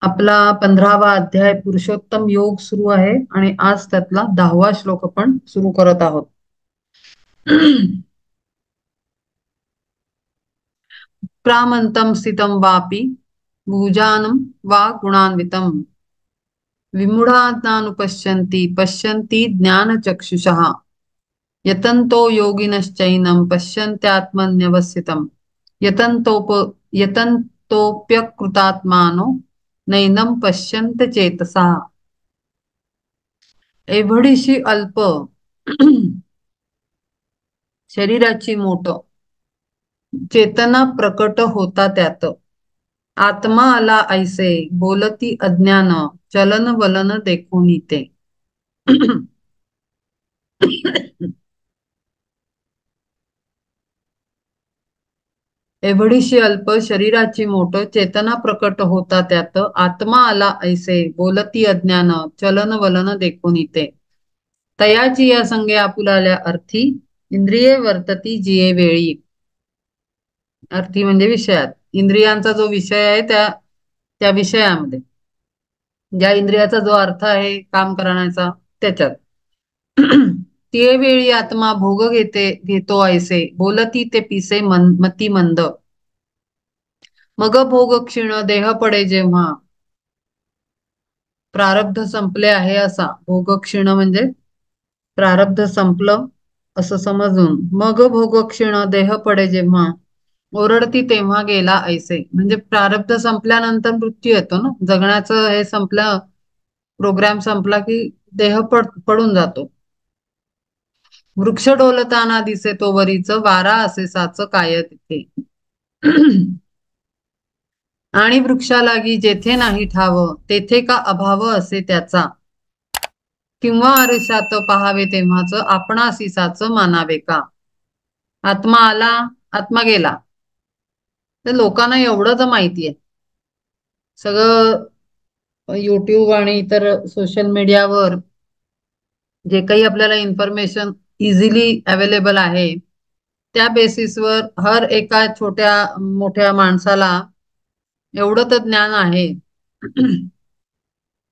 आपला 15वा अध्याय पुरुषोत्तम योग सुरू आहे आणि आज त्यातला 10वा श्लोक आपण सुरू करत आहोत. क्रामंतम स्थितम वापि भुजानं वा गुणान्वितम विमूढात्मानुपश्यन्ति पश्यन्ति ज्ञानचक्षुषः यतन्तो योगिनश्चैनं पश्यन्त्यात्मन्यवस्थितं यतन्तोप्यकृतात्मानो नैनं पश्यन्त चेतसा. एवढीशी अल्प शरीराची मोठ चेतना प्रकट होता त्यात आत्मा आला ऐसे बोलती अज्ञान चलन वलन देखून ते. एवढीशी अल्प शरीराची मोठ चेतना प्रकट होता त्यात आत्मा आला ऐसे बोलती अज्ञान चलन वलन देखून ते. तयाची या संगे आपुलाल्या अर्थी इंद्रिये वर्तती जिये वेळी. अर्थी म्हणजे विषयात, इंद्रियांचा जो विषय आहे त्या विषयामध्ये, ज्या इंद्रियाचा जो अर्थ आहे काम करण्याचा त्याच्यात. ते वेळी आत्मा भोग घेतो ऐसे बोलती ते पिसे मती मंद. मग भोग क्षीण देह पडे जेव्हा. प्रारब्ध संपले आहे असा, भोग क्षीण म्हणजे प्रारब्ध संपलं असं समजून, मग भोग क्षीण देह पडे जेव्हा ओरडती तेव्हा गेला ऐसे. म्हणजे प्रारब्ध संपल्यानंतर मृत्यू येतो ना, जगण्याचं हे संपलं, प्रोग्राम संपला की देह पडून जातो. वृक्ष डोलताना दिसे तो वरीच वारा असे साच काय तिथे. आणि वृक्षालागी जेथे नाही ठाव तेथे का अभाव असे त्याचा. किंवा आरशात पहावे तेव्हाच आपणासीसाच मानावे का. आत्मा आला, आत्मा गेला, तर लोकांना एवढं तर माहिती आहे. सगळं युट्यूब आणि इतर सोशल मीडियावर जे काही आपल्याला इन्फॉर्मेशन इझिली अवेलेबल आहे, त्या बेसिसवर हर एका छोट्या मोठ्या माणसाला एवढं तर ज्ञान आहे.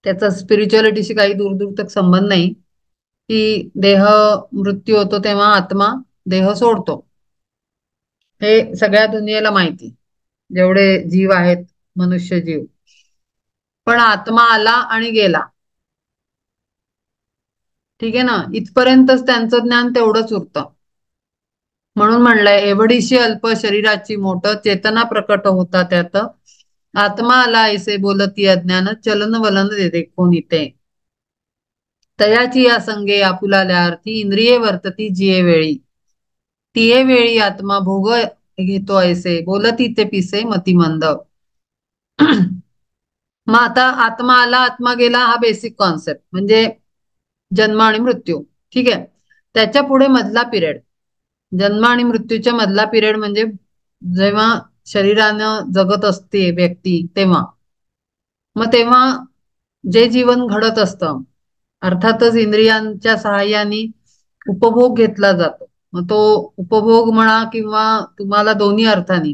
त्याचा स्पिरिच्युअलिटीशी काही दूर दूर तक संबंध नाही, की देह मृत्यू होतो तेव्हा आत्मा देह सोडतो. हे सगळ्या दुनियेला माहिती, जेवढे जीव आहेत, मनुष्य जीव. पण आत्मा आला आणि गेला, ठीक आहे ना, इथपर्यंतच त्यांचं ज्ञान तेवढंच उरतं. म्हणून म्हणलंय एवढीशी अल्प शरीराची मोठ चेतना प्रकट होता त्यात आत्मा आला ऐसे बोलती अज्ञान चलन वलन देखून इथे. तयाची या संगे आपुलाल्या अर्थी इंद्रिये वर्तती जिये वेळी. तिये वेळी आत्मा भोग घेतो ऐसे बोलती ते पिसे मतिमंद. मग आता आत्मा आला आत्मा गेला हा बेसिक कॉन्सेप्ट, म्हणजे जन्म आणि मृत्यू, ठीक आहे. त्याच्या पुढे मधला पिरियड, जन्म आणि मृत्यूच्या मधला पिरियड म्हणजे जेव्हा शरीरानं जगत असते व्यक्ती, तेव्हा मग तेव्हा जे जीवन घडत असतं, अर्थातच इंद्रियांच्या सहाय्याने उपभोग घेतला जातो. मग तो उपभोग म्हणा किंवा तुम्हाला दोन्ही अर्थाने,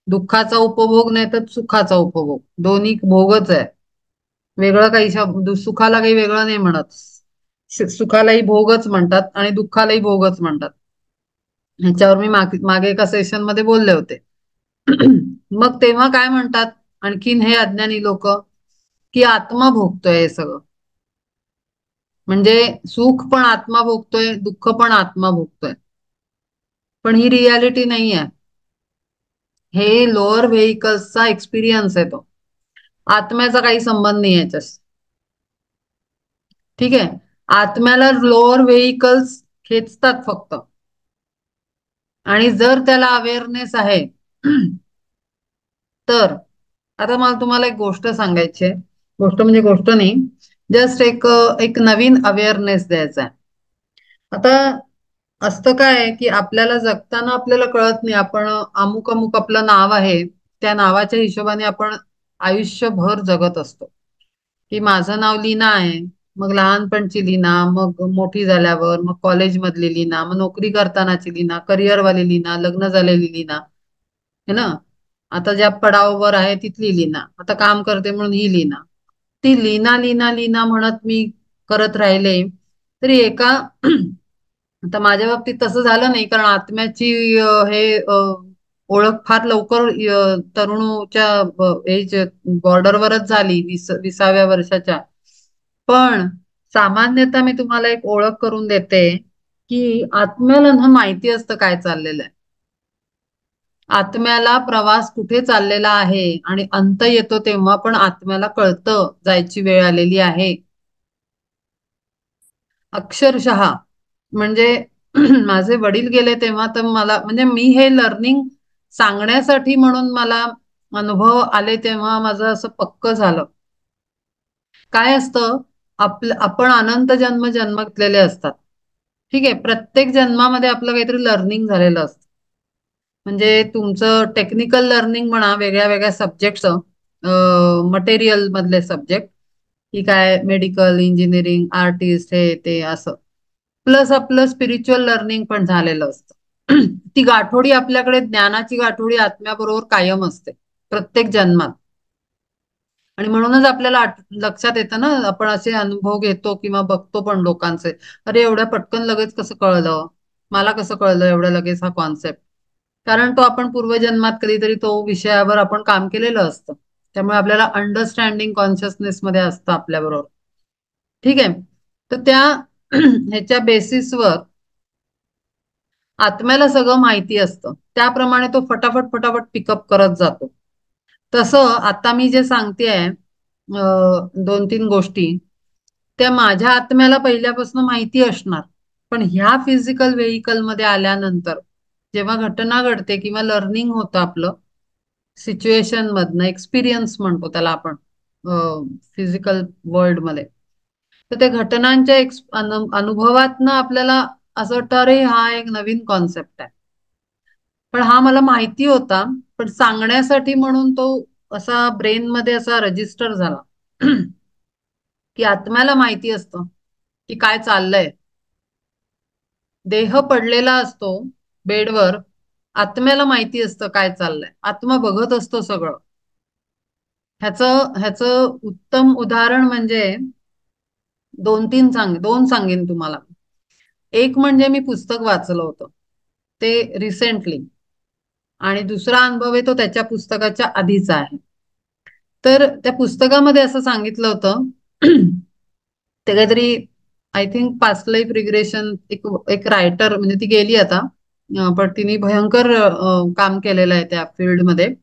दुःखाचा उपभोग नाही तर सुखाचा उपभोग, दोन्ही भोगच आहे. वेगळं काही शब्द, सुखाला काही वेगळं नाही म्हणत. सुखालाही भोगच म्हणतात आणि दुःखालाही भोगच म्हणतात. ह्याच्यावर मी मागे एका सेशन मध्ये बोलले होते. मग तेव्हा काय म्हणतात आणखीन हे अज्ञानी लोक, की आत्मा भोगतोय हे सगळं. म्हणजे सुख पण आत्मा भोगतोय, दुःख पण आत्मा भोगतोय. पण ही रियालिटी नाही आहे. हे लोअर व्हेइकल्सचा एक्सपिरियन्स आहे तो, आत्म्याचा काही संबंध नाही याच्याशी. ठीक आहे, आत्म्याला लोअर व्हेइकल्स खेचतात फक्त. आणि जर त्याला अवेअरनेस आहे तर, आता मला तुम्हाला एक गोष्ट सांगायची आहे. गोष्ट म्हणजे गोष्ट नाही, जस्ट एक एक नवीन अवेअरनेस द्यायचा आहे. आता असतं काय की आपल्याला जगताना आपल्याला कळत नाही, आपण अमुक अमुक आपलं नाव आहे, त्या नावाच्या हिशोबाने आपण आयुष्यभर जगत असतो. की माझं नाव लीना आहे, मग लहानपणची लीना, मग मोठी झाल्यावर, मग कॉलेज मधली लीना, मग नोकरी करतानाची लीना, करिअर वाली लीना, लग्न झालेली लीना, है ना. आता ज्या पडाववर आहे तिथली लीना, आता काम करते म्हणून ही लीना. ती लीना लीना लीना म्हणत मी करत राहिले तरी एका आता माझ्या बाबतीत तसं झालं नाही, कारण आत्म्याची ओळख फार लवकर तरुणच्या एज बॉर्डरवरच झाली, 20व्या वर्षाच्या. पण सामान्यतः मी तुम्हाला एक ओळख करून देते की आत्म्याला ना माहिती असतं काय चाललेलं आहे. आत्म्याला प्रवास कुठे चाललेला आहे आणि अंत येतो तेव्हा पण आत्म्याला कळतं जायची वेळ आलेली आहे. अक्षरशः म्हणजे माझे वडील गेले तेव्हा तर मला म्हणजे मी हे लर्निंग सांगण्यासाठी म्हणून मला अनुभव आले तेव्हा माझं असं पक्क झालं. काय असतं, आपण अनंत जन्म जन्म घेतलेले असतात. ठीक आहे, प्रत्येक जन्मामध्ये आपलं काहीतरी लर्निंग झालेलं असतं. म्हणजे तुमचं टेक्निकल लर्निंग म्हणा, वेगळ्या वेगळ्या सब्जेक्टचं, मटेरियल मधले सब्जेक्ट, की काय मेडिकल, इंजिनिअरिंग, आर्टिस्ट, हे ते असं. प्लस आपलं स्पिरिच्युअल लर्निंग पण झालेलं असतं. ती गाठोडी आपल्याकडे, ज्ञानाची गाठोडी आत्म्याबरोबर कायम असते प्रत्येक जन्मात. आणि म्हणूनच आपल्याला लक्षात येतं ना, आपण असे अनुभव घेतो किंवा बघतो पण लोकांचे, अरे एवढ्या पटकन लगेच कसं कळलं, मला कसं कळलं एवढ्या लगेच हा कॉन्सेप्ट. कारण तो आपण पूर्वजन्मात कधीतरी तो विषयावर आपण काम केलेलं असतं. त्यामुळे आपल्याला अंडरस्टँडिंग कॉन्शियसनेस मध्ये असतं आपल्याबरोबर. ठीक आहे, तर त्या ह्याच्या बेसिसवर आत्म्याला सगळं माहिती असतं, त्याप्रमाणे तो फटाफट फटाफट पिकअप करत जातो. तसं आता मी जे सांगतेय, 2-3 गोष्टी, त्या माझ्या आत्म्याला पहिल्यापासून माहिती असणार. पण ह्या फिजिकल व्हेकल मध्ये आल्यानंतर जेव्हा घटना घडते किंवा लर्निंग होतं आपलं सिच्युएशन मधनं, एक्सपिरियन्स म्हणतो त्याला आपण फिजिकल वर्ल्ड मध्ये, तर त्या घटनांच्या अनुभवातनं आपल्याला असं वाटतं अरे हा एक नवीन कॉन्सेप्ट आहे. पण हा मला माहिती होता, पण सांगण्यासाठी म्हणून तो असा ब्रेन मध्ये असा रजिस्टर झाला की आत्म्याला माहिती असतं की काय चाललंय. देह पडलेला असतो बेडवर, आत्म्याला माहिती असतं काय चाललंय, आत्मा बघत असतो सगळं. ह्याचं ह्याचं उत्तम उदाहरण म्हणजे दोन सांगेन तुम्हाला. एक म्हणजे मी पुस्तक वाचलं होतं ते रिसेंटली, आणि दुसरा अनुभव आहे तो त्याच्या पुस्तकाच्या आधीचा आहे. तर त्या पुस्तकामध्ये असं सांगितलं होतं ते काहीतरी, I think past life regression, एक एक रायटर, म्हणजे ती गेली आता, पण तिने भयंकर काम केलेलं आहे त्या फील्डमध्ये.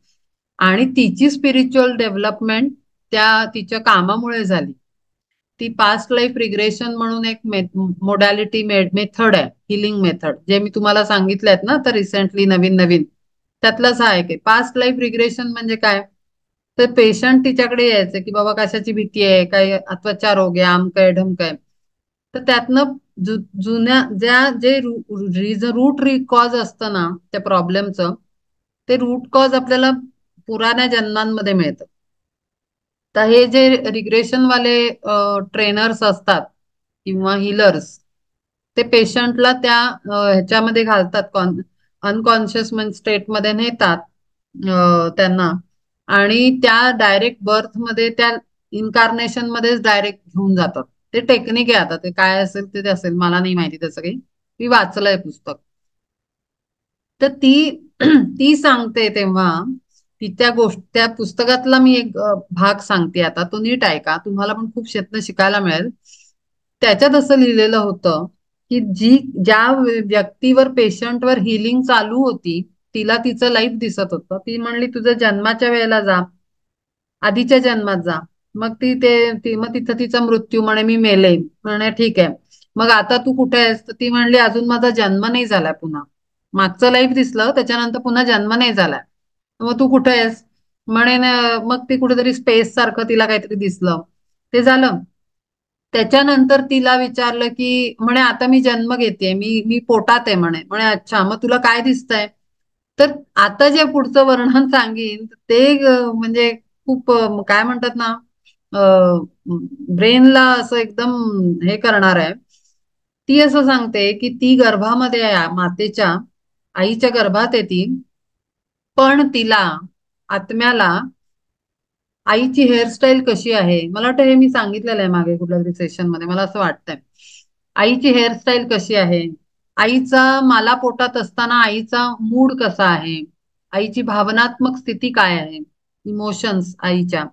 आणि तिची स्पिरिच्युअल डेव्हलपमेंट त्या तिच्या कामामुळे झाली. ती पास्ट लाईफ रिग्रेशन म्हणून एक मोडॅलिटी मेथड आहे, हिलिंग मेथड, जे मी तुम्हाला सांगितले आहेत ना तर रिसेंटली नवीन नवीन, त्यातलंच हा एक आहे. पास्ट लाईफ रिग्रेशन म्हणजे काय, तर पेशंट तिच्याकडे यायचे की बाबा कशाची भीती आहे, काय त्वचा रोग आहे, आमक आहे, ढमक आहे. तर त्यातनं जुन्या जे रूट कॉज असतं ना त्या प्रॉब्लेमचं, ते रूट कॉज आपल्याला पुराण्या जन्मांमध्ये मिळतं. तर हे जे रिग्रेशन वाले ट्रेनर्स असतात किंवा हिलर्स, ते पेशंटला त्या ह्याच्यामध्ये घालतात, अनकॉन्शियस स्टेटमध्ये नेतात त्यांना, आणि त्या डायरेक्ट बर्थ मध्ये, त्या इन्कार्नेशन मध्येच डायरेक्ट घेऊन जातात. ते टेक्निक आहे, आता ते काय असेल ते असेल, मला नाही माहिती त्याचं काही, मी वाचलंय पुस्तक. तर ती ती सांगते तेव्हा, ती त्या त्या पुस्तकातला मी एक भाग सांगते आता, तो नीट ऐका, तुम्हाला पण खूप शेतनं शिकायला मिळेल. त्याच्यात असं लिहिलेलं होतं की ज्या व्यक्तीवर, पेशंटवर हिलिंग चालू होती, तिला तिचं लाईफ दिसत होतं. ती म्हणली तुझं जन्माच्या वेळेला जा, आधीच्या जन्मात जा. मग मग तिथं तिचा मृत्यू, म्हणे मी मेले. म्हणे ठीक आहे, मग आता तू कुठे आहेस, तर ती म्हणली अजून माझा जन्म नाही झालाय पुन्हा, मागचं लाईफ दिसलं त्याच्यानंतर पुन्हा जन्म नाही झालाय. मग तू कुठे आहेस, म्हणे मग ती कुठेतरी स्पेस सारखं तिला काहीतरी दिसलं, ते झालं. त्याच्यानंतर तिला विचारलं की, म्हणे आता मी जन्म घेते, मी मी पोटात आहे, म्हणे. म्हणे अच्छा, मग तुला काय दिसतंय. तर आता जे पुढचं वर्णन सांगेन ते म्हणजे खूप काय म्हणतात ना, ब्रेनला असं एकदम हे करणार आहे. ती असं सांगते की ती गर्भामध्ये आहे, मातेच्या, आईच्या गर्भात आहे ती. पण तिला आत्म्याला आईची हेअरस्टाईल कशी आहे, मला वाटतं हे मी सांगितलेलं आहे मागे कुठल्या तरी सेशन मध्ये, मला असं वाटतंय. आईची हेअरस्टाईल कशी आहे, आईचा मला पोटात असताना आईचा मूड कसा आहे, आईची भावनात्मक स्थिती काय आहे, इमोशन्स आईच्या,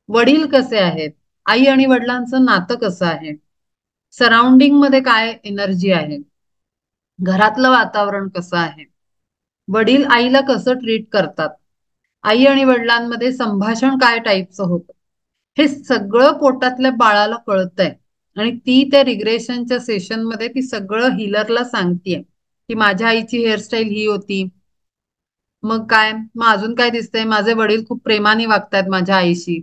वडील कसे आहेत, आई आणि वडिलांचं नातं कसं आहे, सराउंडिंग मध्ये काय एनर्जी आहे, घरातलं वातावरण कसं आहे, वडील आईला कसं ट्रीट करतात, आई आणि वडिलांमध्ये संभाषण काय टाईपचं होतं, हे सगळं पोटातल्या बाळाला कळतंय. आणि ती त्या रिग्रेशनच्या सेशन मध्ये ती सगळं हिलरला सांगतेय की माझ्या आईची हेअरस्टाईल ही होती. मग काय, मग अजून काय दिसतंय, माझे वडील खूप प्रेमाने वागतायत माझ्या आईशी.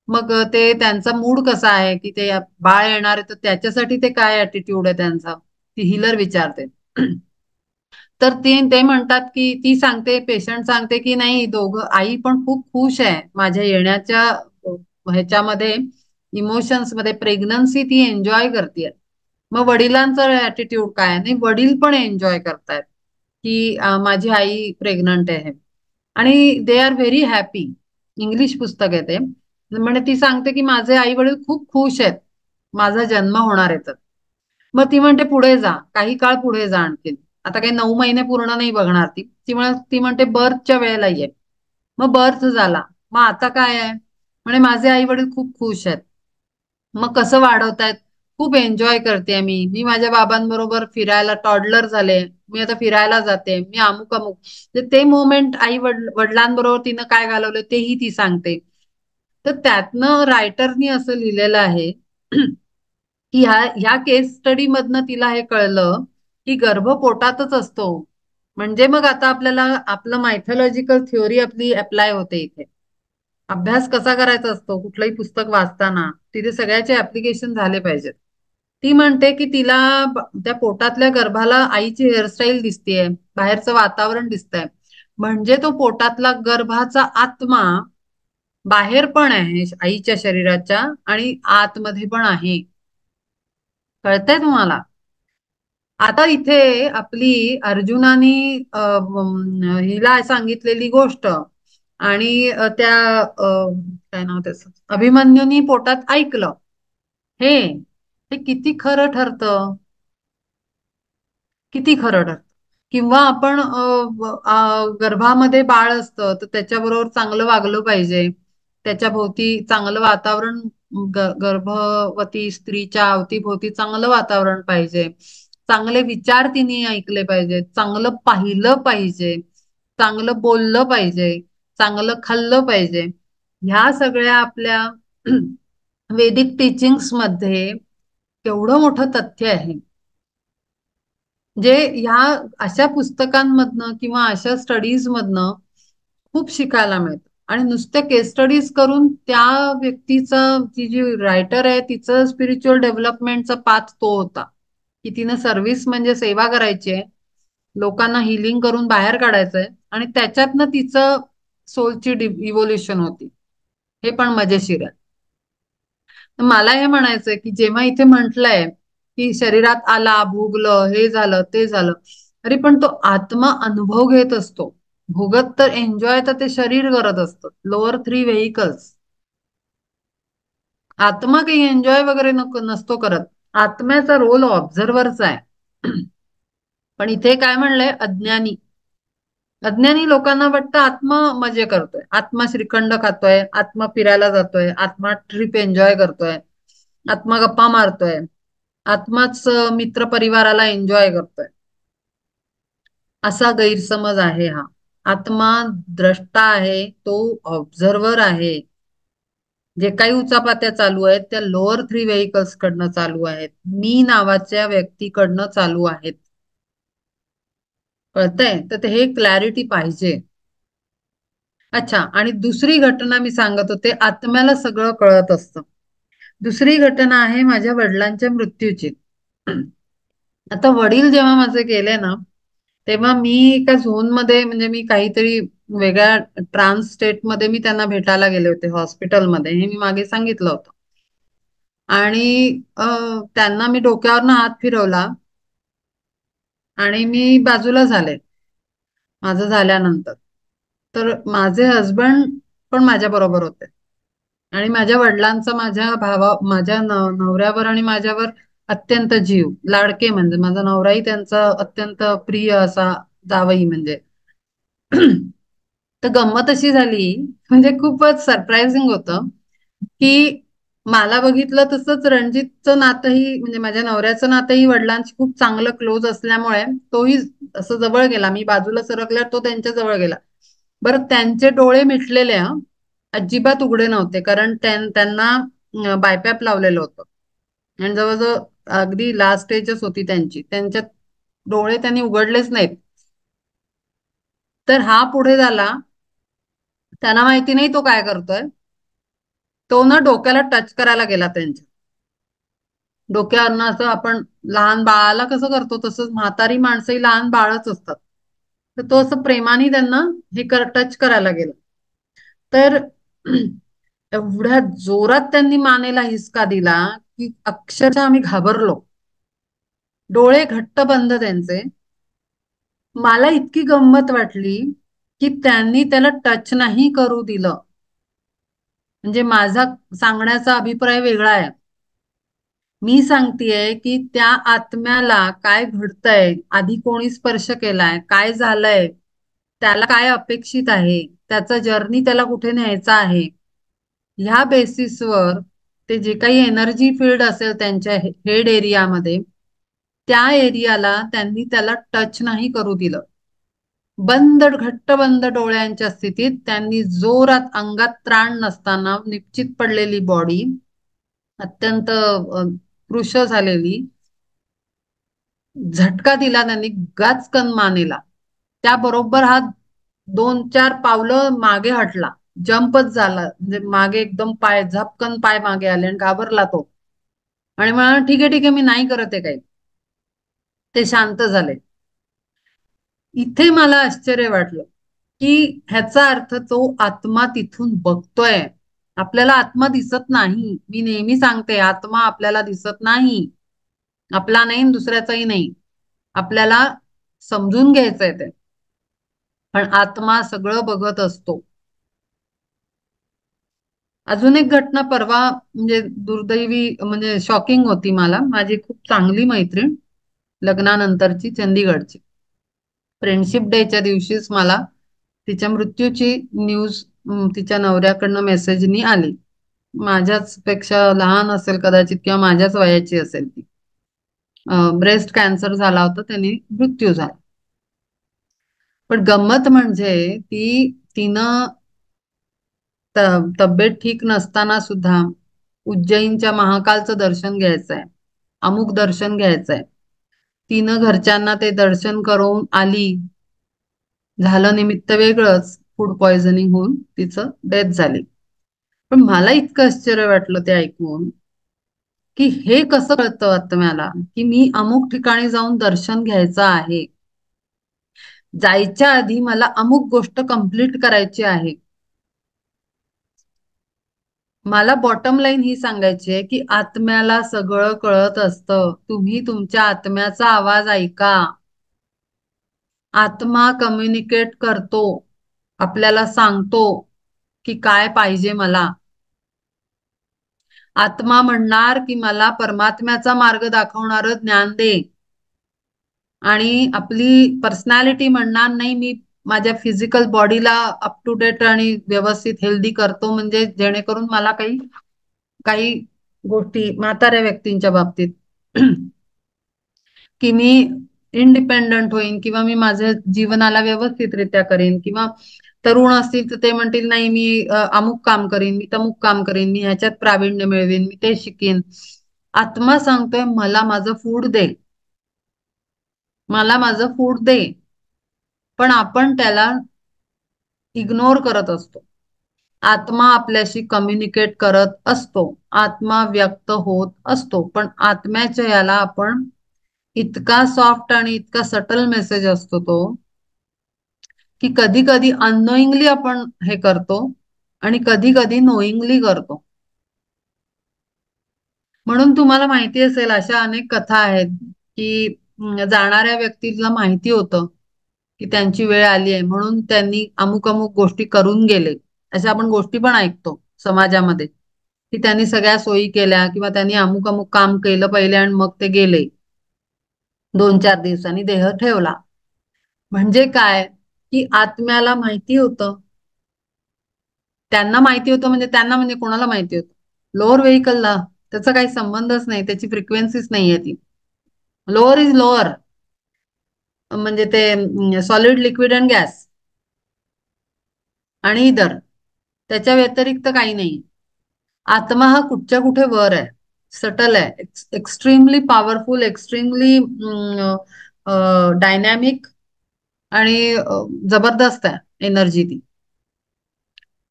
मग ते त्यांचा मूड कसा आहे की ते बाळ येणार आहे तर त्याच्यासाठी ते काय ऍटिट्यूड आहे त्यांचा, ती हिलर विचारते. तर ते म्हणतात की ती सांगते, पेशंट सांगते की नाही, दोघं, आई पण खूप खुश आहे माझ्या येण्याच्या ह्याच्यामध्ये, इमोशन्स मध्ये, प्रेग्नन्सी ती एन्जॉय करते. मग वडिलांचं ऍटिट्यूड काय, नाही वडील पण एन्जॉय करतायत की माझी आई प्रेग्नंट आहे आणि they are very happy. English पुस्तक आहे ते. म्हणजे ती सांगते की माझे आई वडील खूप खुश आहेत माझा जन्म होणार आहे तर. मग ती म्हणते पुढे जा, काही काळ पुढे जा आणखी, आता काही 9 महिने पूर्ण नाही बघणार ती. ती म्हणते बर्थच्या वेळेला ये. मग बर्थ झाला, मग आता काय आहे, म्हणजे माझे आई वडील खूप खुश आहेत. मग कसं वाढवतायत, खूप एन्जॉय करते मी मी माझ्या बाबांबरोबर फिरायला, टॉडलर झाले, मी आता फिरायला जाते, मी अमुक अमुक. ते मोमेंट आई वडिलांबरोबर तिनं काय घालवलं तेही ती सांगते. तर त्यातनं रायटरनी असं लिहिलेलं आहे की ह्या केस स्टडी मधनं तिला हे कळलं की गर्भ पोटातच असतो. म्हणजे मग आता आपल्याला आपलं मायथॉलॉजिकल थिओरी आपली अप्लाय होते इथे. अभ्यास कसा करायचा असतो कुठलंही पुस्तक वाचताना, तिथे सगळ्याचे ऍप्लिकेशन झाले पाहिजेत. ती म्हणते की तिला त्या पोटातल्या गर्भाला आईची हेअरस्टाईल दिसतेय, बाहेरचं वातावरण दिसतंय, म्हणजे तो पोटातला गर्भाचा आत्मा बाहेर पण आहे आईच्या शरीराच्या आणि आतमध्ये पण आहे. कळतंय तुम्हाला? आता इथे आपली अर्जुनानी हिला सांगितलेली गोष्ट आणि काय नाव त्याचं, अभिमन्यूनी पोटात ऐकलं, हे हे किती खरं ठरतं, किती खरं ठरतं. किंवा आपण गर्भामध्ये बाळ असतं तर त्याच्याबरोबर चांगलं वागलं पाहिजे, त्याच्या भोवती चांगलं वातावरण, गर्भवती स्त्रीच्या अवतीभोवती चांगलं वातावरण पाहिजे, चांगले विचार तिने ऐकले पाहिजे, चांगलं पाहिलं पाहिजे, चांगलं बोललं पाहिजे, चांगलं खाल्लं पाहिजे. ह्या सगळ्या आपल्या वेदिक टीचिंग्स मध्ये केवढं मोठं तथ्य आहे. जे ह्या अशा पुस्तकांमधनं किंवा अशा स्टडीज मधनं खूप शिकायला मिळतं. आणि नुसत्या केस स्टडीज करून त्या व्यक्तीचा, ती जी रायटर आहे तिचं स्पिरिच्युअल डेव्हलपमेंटचा पाथ तो होता की तिनं सर्व्हिस म्हणजे सेवा करायची आहे, लोकांना हिलिंग करून बाहेर काढायचंय आणि त्याच्यातनं तिचं सोलची इव्होल्युशन होती. हे पण मजेशीर आहे. तर मला हे म्हणायचंय की जेव्हा इथे म्हटलंय की शरीरात आला, भोगलं, हे झालं ते झालं, तरी पण तो आत्मा अनुभव घेत असतो. भोगत तर एन्जॉय तर ते शरीर करत असतं, लोअर 3 व्हेकल्स. आत्मा काही एन्जॉय वगैरे नको नसतो करत, आत्म्याचा रोल ऑब्झर्वरचा आहे. पण इथे काय म्हणलंय, अज्ञानी, अज्ञानी लोकांना वाटतं आत्मा मजे करतोय, आत्मा श्रीखंड खातोय, आत्मा फिरायला जातोय, आत्मा ट्रिप एन्जॉय करतोय, आत्मा गप्पा मारतोय, आत्माच मित्र परिवाराला एन्जॉय करतोय. असा गैरसमज आहे हा. आत्मा द्रष्टा आहे, तो ऑब्झर्वर आहे. जे काही उचापात्या चालू आहेत त्या लोअर 3 व्हेकल्स कडनं चालू आहेत, मी नावाच्या व्यक्तीकडनं चालू आहेत. कळतंय? तर हे क्लॅरिटी पाहिजे. अच्छा, आणि दुसरी घटना मी सांगत होते, आत्म्याला सगळं कळत असतं. दुसरी घटना आहे माझ्या वडिलांच्या मृत्यूची. आता वडील जेव्हा माझे गेले ना, तेव्हा मी एका झोन मध्ये, म्हणजे मी काहीतरी वेगळ्या ट्रान्स स्टेट मध्ये मी त्यांना भेटायला गेले होते हॉस्पिटलमध्ये, हे मी मागे सांगितलं होतं. आणि त्यांना मी डोक्यावरनं हात फिरवला आणि मी बाजूला झाले माझं झाल्यानंतर. तर माझे हस्बंड पण माझ्या बरोबर होते आणि माझ्या वडिलांचा माझ्या नवऱ्यावर आणि माझ्यावर अत्यंत जीव, लाडके, म्हणजे माझा नवराही त्यांचा अत्यंत प्रिय असा जावई म्हणजे. तर गंमत अशी झाली, म्हणजे खूपच सरप्राइझिंग होतं, की मला बघितलं तसंच रणजितचं नातंही, म्हणजे माझ्या नवऱ्याचं नातंही वडिलांशी खूप चांगलं क्लोज असल्यामुळे तोही असं जवळ गेला. मी बाजूला सरकल्यावर तो त्यांच्या जवळ गेला. बरं, त्यांचे डोळे मिटलेले, अजिबात उघडे नव्हते, कारण त्यांना बायपॅप लावलेलं होतं आणि जवळजवळ अगदी लास्ट स्टेजच होती त्यांची. त्यांच्या डोळे त्यांनी उघडलेच नाहीत. तर हा पुढे झाला. त्यांना माहिती नाही तो काय करतोय. तो ना डोक्याला टच करायला गेला त्यांच्या. डोक्यावरनं असं आपण लहान बाळाला कसं करतो तसंच म्हातारी माणसंही लहान बाळच असतात. तर तो असं प्रेमाने त्यांना टच करायला गेला. तर एवढ्या जोरात त्यांनी मानेला हिसका दिला की अक्षरशः आम्ही घाबरलो. डोळे घट्ट बंद त्यांचे. मला इतकी गंमत वाटली की त्यांनी त्याला टच नाही करू दिलं. म्हणजे माझा सांगण्याचा अभिप्राय वेगळा आहे. मी सांगतेय की त्या आत्म्याला काय घडतंय, आधी कोणी स्पर्श केलाय, काय झालंय, त्याला काय अपेक्षित आहे, त्याचा जर्नी त्याला कुठे न्यायचा आहे, ह्या बेसिसवर ते जे काही एनर्जी फील्ड असेल त्यांच्या हेड एरियामध्ये, त्या एरियाला त्यांनी त्याला टच नाही करू दिलं. घट्ट बंद डोळ्यांच्या स्थितीत त्यांनी जोरात, अंगात त्राण नसताना, निश्चित पडलेली बॉडी, अत्यंत कृश झालेली, झटका दिला त्यांनी गाचकन मानेला. त्याबरोबर हा 2-4 पावलं मागे हटला, जंपच झाला, म्हणजे मागे एकदम पाय झपकन पाय मागे आले आणि घाबरला तो आणि म्हणाला ठीक आहे ठीक आहे, मी नाही करत आहे काही. ते शांत झाले. इथे मला आश्चर्य वाटलं की ह्याचा अर्थ तो आत्मा तिथून बघतोय. आपल्याला आत्मा दिसत नाही, मी नेहमी सांगते, आत्मा आपल्याला दिसत नाही. आपला नाही आणि दुसऱ्याचाही नाही. आपल्याला समजून घ्यायचंय ते, पण आत्मा सगळं बघत असतो. अजून एक घटना परवा, म्हणजे दुर्दैवी, म्हणजे शॉकिंग होती मला. माझी खूप चांगली मैत्रीण, लग्नानंतरची, चंदीगडची, फ्रेंडशिप डेच्या दिवशीच मला तिच्या मृत्यूची न्यूज तिच्या नवऱ्याकडनं मेसेजनी आली. माझ्याच पेक्षा लहान असेल कदाचित किंवा माझ्याच वयाची असेल ती. ब्रेस्ट कॅन्सर झाला होता, त्यांनी मृत्यू झाला. पण गंमत म्हणजे तिनं तब्येत ठीक नसताना सुद्धा उज्जैनच्या महाकालचं दर्शन घ्यायचंय, अमुक दर्शन घ्यायचंय, तिनं घरच्यांना ते दर्शन करून आली. झालं निमित्त वेगळंच, फूड पॉइझनिंग होऊन तिचं डेथ झाली. पण मला इतकं आश्चर्य वाटलं ते ऐकून की हे कसं कळतं आत्म्याला की मी अमुक ठिकाणी जाऊन दर्शन घ्यायचं आहे, जायच्या आधी मला अमुक गोष्ट कंप्लीट करायची आहे. मला बॉटम लाईन ही सांगायची आहे की आत्म्याला सगळं कळत असतं. तुम्ही तुमच्या आत्म्याचा आवाज ऐका. आत्मा कम्युनिकेट करतो, आपल्याला सांगतो की काय पाहिजे मला. आत्मा म्हणणार की मला परमात्म्याचा मार्ग दाखवणारं ज्ञान दे, आणि आपली पर्सनॅलिटी म्हणणार नाही, मी माझ्या फिजिकल बॉडीला अप टू डेट आणि व्यवस्थित हेल्दी करतो, म्हणजे जेणेकरून मला काही काही गोष्टी म्हाताऱ्या व्यक्तींच्या बाबतीत की मी इंडिपेंडंट होईन किंवा मी माझ्या जीवनाला व्यवस्थितरित्या करीन, किंवा तरुण असतील तर ते म्हणतील नाही मी अमुक काम करीन, मी तमुक काम करीन, मी ह्याच्यात प्रावीण्य मिळवीन, मी ते शिकीन. आत्मा सांगतोय मला माझं फूड दे, मला माझं फूड दे. पण आपण त्याला इग्नोर करत असतो. आत्मा आपल्याशी कम्युनिकेट करत असतो, आत्मा व्यक्त होत असतो, पण आत्म्याच्या याला आपण इतका सॉफ्ट आणि इतका सटल मेसेज असतो तो, की कधी कधी अननोईंगली आपण हे करतो आणि कधी कधी नोईंगली करतो. म्हणून तुम्हाला माहिती असेल अशा अनेक कथा आहेत की जाणाऱ्या व्यक्तीला माहिती होतं की त्यांची वेळ आली आहे म्हणून त्यांनी अमुक अमुक गोष्टी करून गेले. अशा आपण गोष्टी पण ऐकतो समाजामध्ये, की त्यांनी सगळ्या सोयी केल्या किंवा त्यांनी अमुक अमुक काम केलं पहिले आणि मग ते गेले, 2-4 दिवसांनी देह ठेवला. म्हणजे काय, की आत्म्याला माहिती होतं, त्यांना माहिती होतं म्हणजे त्यांना म्हणजे कोणाला माहिती होतं? लोअर व्हेकलला. त्याचा काही संबंधच नाही, त्याची फ्रिक्वेन्सीच नाहीये ती. लोअर इज लोअर, म्हणजे ते सॉलिड, लिक्विड अँड गॅस आणि इतर, त्याच्या व्यतिरिक्त काही नाही. आत्मा हा कुठच्या कुठे वर आहे, सटल आहे, एक्स्ट्रीमली पॉवरफुल, एक्स्ट्रीमली डायनॅमिक आणि जबरदस्त आहे एनर्जी ती.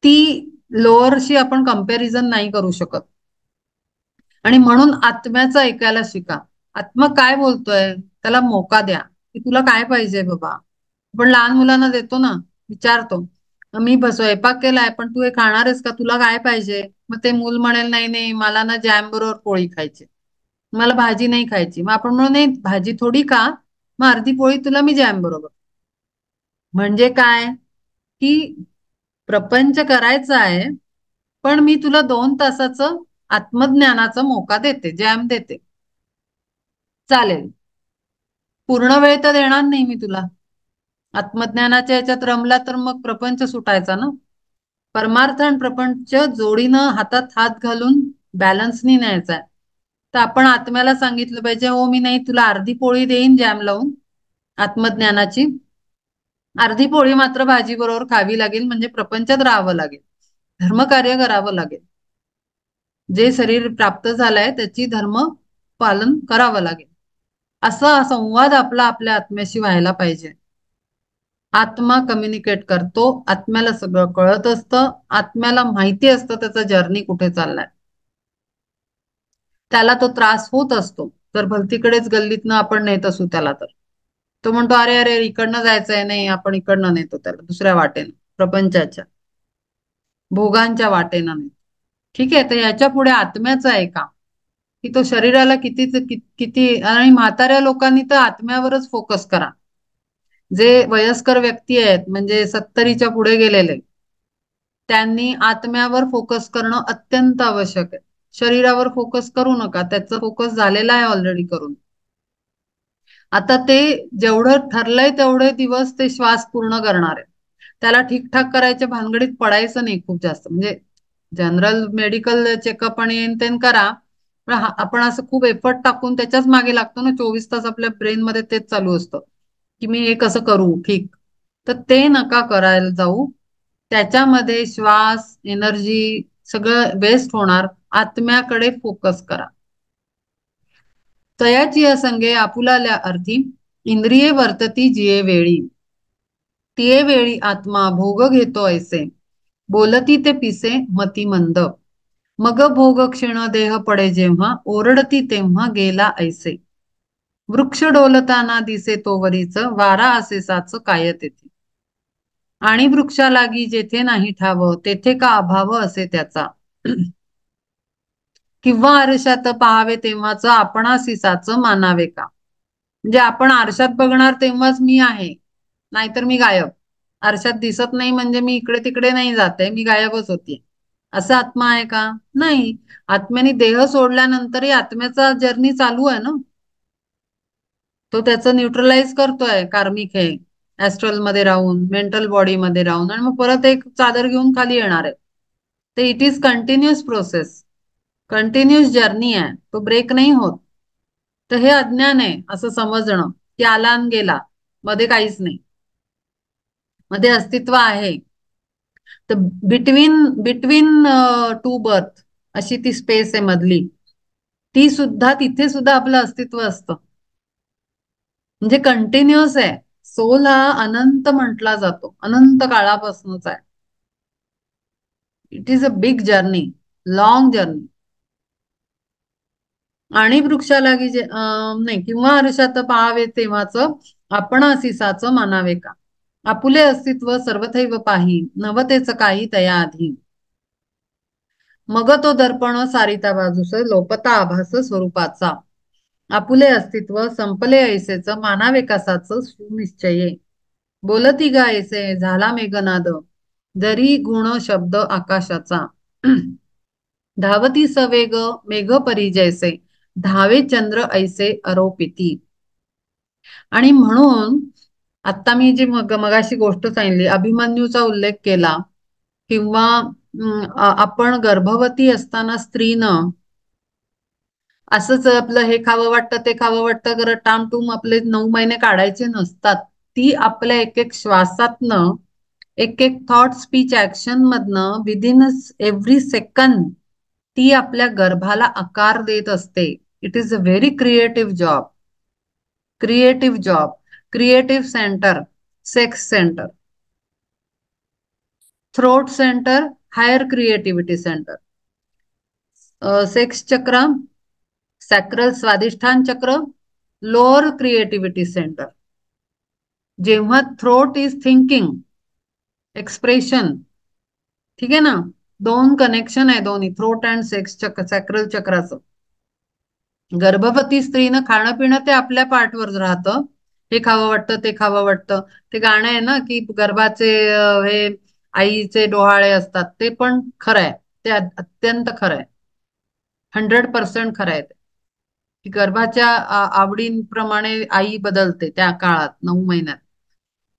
ती लोअरशी आपण कंपॅरिझन नाही करू शकत. आणि म्हणून आत्म्याचं ऐकायला शिका. आत्मा काय बोलतोय त्याला मोका द्या, की तुला काय पाहिजे बाबा. आपण लहान मुलांना देतो ना, विचारतो, मी स्वयंपाक केलाय पण तू हे खाणार आहेस का, तुला काय पाहिजे. मग ते मूल म्हणेल, नाही नाही मला ना जॅम बरोबर पोळी खायची, मला भाजी नाही खायची. मग आपण म्हणू, नाही भाजी थोडी खा, मग अर्धी पोळी तुला मी जॅम बरोबर. म्हणजे काय, की प्रपंच करायचा आहे पण मी तुला 2 तासाचं आत्मज्ञानाचा मोका देते, जॅम देते, चालेल. पूर्ण वेळ तर देणार नाही मी तुला. आत्मज्ञानाच्या याच्यात रमला तर मग प्रपंच सुटायचा ना. परमार्थ आणि प्रपंच जोडीनं हातात हात घालून बॅलन्सनी न्यायचा आहे. तर आपण आत्म्याला सांगितलं पाहिजे, हो मी नाही तुला अर्धी पोळी देईन जॅम लावून आत्मज्ञानाची, अर्धी पोळी मात्र भाजी बरोबर खावी लागेल, म्हणजे प्रपंचात राहावं लागेल, धर्मकार्य करावं लागेल, जे शरीर प्राप्त झालंय त्याची धर्म पालन करावं लागेल. असा संवाद आपला आपल्या आत्म्याशी व्हायला पाहिजे. आत्मा कम्युनिकेट करतो, आत्म्याला सगळं कळत असतं, आत्म्याला माहिती असतं त्याचा जर्नी कुठे चाललाय. त्याला तो त्रास होत असतो तर भलतीकडेच गल्लीतनं आपण नेत असू त्याला, तर तो म्हणतो, अरे अरे इकडनं जायचंय, नाही आपण इकडनं नेतो त्याला दुसऱ्या वाटेनं, प्रपंचाच्या भोगांच्या वाटेनं नेतो. ठीक आहे, तर याच्या पुढे आत्म्याचं आहे का, की तो शरीराला किती. आणि म्हाताऱ्या लोकांनी तर आत्म्यावरच फोकस करा. जे वयस्कर व्यक्ती आहेत म्हणजे 70च्या पुढे गेलेले, त्यांनी आत्म्यावर फोकस करणं अत्यंत आवश्यक आहे. शरीरावर फोकस करू नका, त्याचा फोकस झालेला आहे ऑलरेडी करून. आता ते जेवढं ठरलंय तेवढे दिवस ते श्वास पूर्ण करणार आहे. त्याला ठीकठाक करायच्या भानगडीत पडायचं नाही खूप जास्त. म्हणजे जनरल मेडिकल चेकअप आणि येन तेन करा, पण आपण असं खूप एफर्ट टाकून त्याच्याच मागे लागतो ना, 24 तास आपल्या ब्रेन मध्ये तेच चालू असतं, की मी हे कसं करू ठीक. तर ते नका करायला जाऊ. त्याच्यामध्ये श्वास, एनर्जी सगळं वेस्ट होणार. आत्म्याकडे फोकस करा. तयाची असंगे आपुलाल्या अर्थी, इंद्रिये वर्तती जिये वेळी, तिये वेळी आत्मा भोग घेतो ऐसे, बोलती ते पिसे मती मंद, मग भोग क्षीण देह पडे जेव्हा, ओरडती तेव्हा गेला ऐसे, वृक्ष डोलताना दिसे तोवरीच, वारा असेसाच काय तेथे, आणि वृक्षालागी जेथे नाही ठाव, तेथे का अभाव असे त्याचा, किंवा आरशात पाहावे तेव्हाच आपणासीसाच मानावे का. म्हणजे आपण आरशात बघणार तेव्हाच मी आहे, नाहीतर मी गायब. आरशात दिसत नाही म्हणजे मी इकडे तिकडे नाही जाते, मी गायबच होती. असं आत्मा आहे का, नाही. आत्म्याने देह सोडल्यानंतरही आत्म्याचा जर्नी चालू आहे ना. तो त्याचं न्यूट्रलाइज करतोय कार्मिक हे, ऍस्ट्रल मध्ये राहून, मेंटल बॉडी मध्ये राहून, आणि मग परत एक चादर घेऊन खाली येणार आहे. तर it is continuous process, continuous journey आहे, तो ब्रेक नाही होत. तर हे अज्ञान आहे असं समजणं, की आला आणि गेला, मध्ये काहीच नाही, मध्ये अस्तित्व आहे. तर बिटवीन बिटवीन टू बर्थ अशी ती स्पेस आहे मधली, ती सुद्धा, तिथे सुद्धा आपलं अस्तित्व असतं. म्हणजे कंटिन्युअस आहे. सोल हा अनंत म्हटला जातो, अनंत काळापासूनच आहे. It is a big journey, long journey. आणि वृक्षालागी जे नाही, किंवा आरशात पाहावे तेव्हाच आपण असिसाच मानावे का, आपुले अस्तित्व सर्वथैव पाही, नवतेच काही तया आधी, मग तो दर्पण सारिता बाजूस, लोपता आभास स्वरूपाचा, आपुले अस्तित्व संपले ऐसेच मानावे कसाच सुनिश्चये, बोलती गायसे झाला मेघनाद, जरी गुण शब्द आकाशाचा. धावती सवेग मेघ परी जैसे, धावे चंद्र ऐसे अरोपिती. आणि म्हणून आता मी जी मगाशी गोष्ट सांगितली, अभिमन्यूचा उल्लेख केला, किंवा आपण गर्भवती असताना स्त्रीनं असंच आपलं हे खावं वाटतं ते खावं वाटतं करत टामटूम आपले 9 महिने काढायचे नसतात. ती आपल्या एक एक श्वासातनं, एक एक थॉट स्पीच ऍक्शन मधनं, विदिन एव्हरी सेकंद ती आपल्या गर्भाला आकार देत असते. It is a very creative job. Creative job. Creative centre, sex centre, throat centre, higher creativity centre, sex chakra, sacral Swadhisthana chakra, lower creativity centre. जेव्हा थ्रोट इज थिंकिंग, एक्सप्रेशन, ठीक आहे ना, दोन कनेक्शन आहे दोन्ही थ्रोट अँड सेक्स चक्र, सॅक्रल चक्राचं. गर्भवती स्त्रीनं खाणं पिणं ते आपल्या पाठवर राहतं. हे खावं वाटतं ते खावं वाटतं. ते गाणं आहे ना की गर्भाचे हे आईचे डोहाळे असतात, ते पण खरं आहे. ते अत्यंत खरं आहे. 100% खरं आहे ते. की गर्भाच्या आवडींप्रमाणे आई बदलते त्या काळात 9 महिन्यात.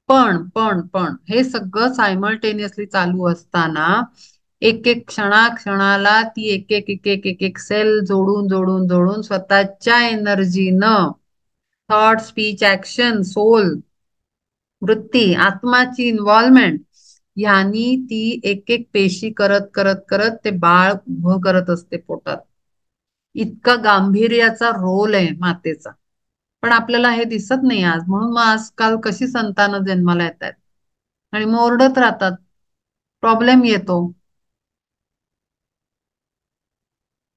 पण हे सगळं सायमल्टेनियसली चालू असताना एक एक क्षणाक्षणाला ती एक एक एक एक एक एक सेल जोडून जोडून जोडून स्वतःच्या एनर्जीनं, थॉट स्पीच ऍक्शन सोल, वृत्ती, आत्माची इन्व्हॉल्वमेंट, ह्यांनी ती एक एक पेशी करत करत करत ते बाळ उभं करत असते पोटात. इतका गांभीर्याचा रोल आहे मातेचा. पण आपल्याला हे दिसत नाही आज. म्हणून मग आजकाल कशी संतानं जन्माला येत आहेत आणि मग ओरडत राहतात, प्रॉब्लेम येतो.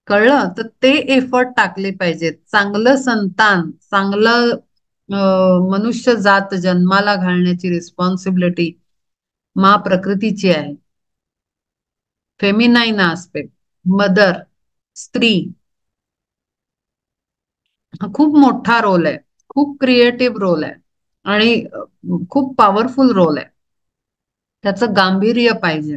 कळलं तर ते एफर्ट टाकले पाहिजेत. चांगलं संतान, चांगलं मनुष्य जात जन्माला घालण्याची रिस्पॉन्सिबिलिटी मा प्रकृतीची आहे. फेमिनाईन आस्पेक्ट, मदर, स्त्री, हा खूप मोठा रोल आहे. खूप क्रिएटिव्ह रोल आहे आणि खूप पॉवरफुल रोल आहे. त्याचं गांभीर्य पाहिजे.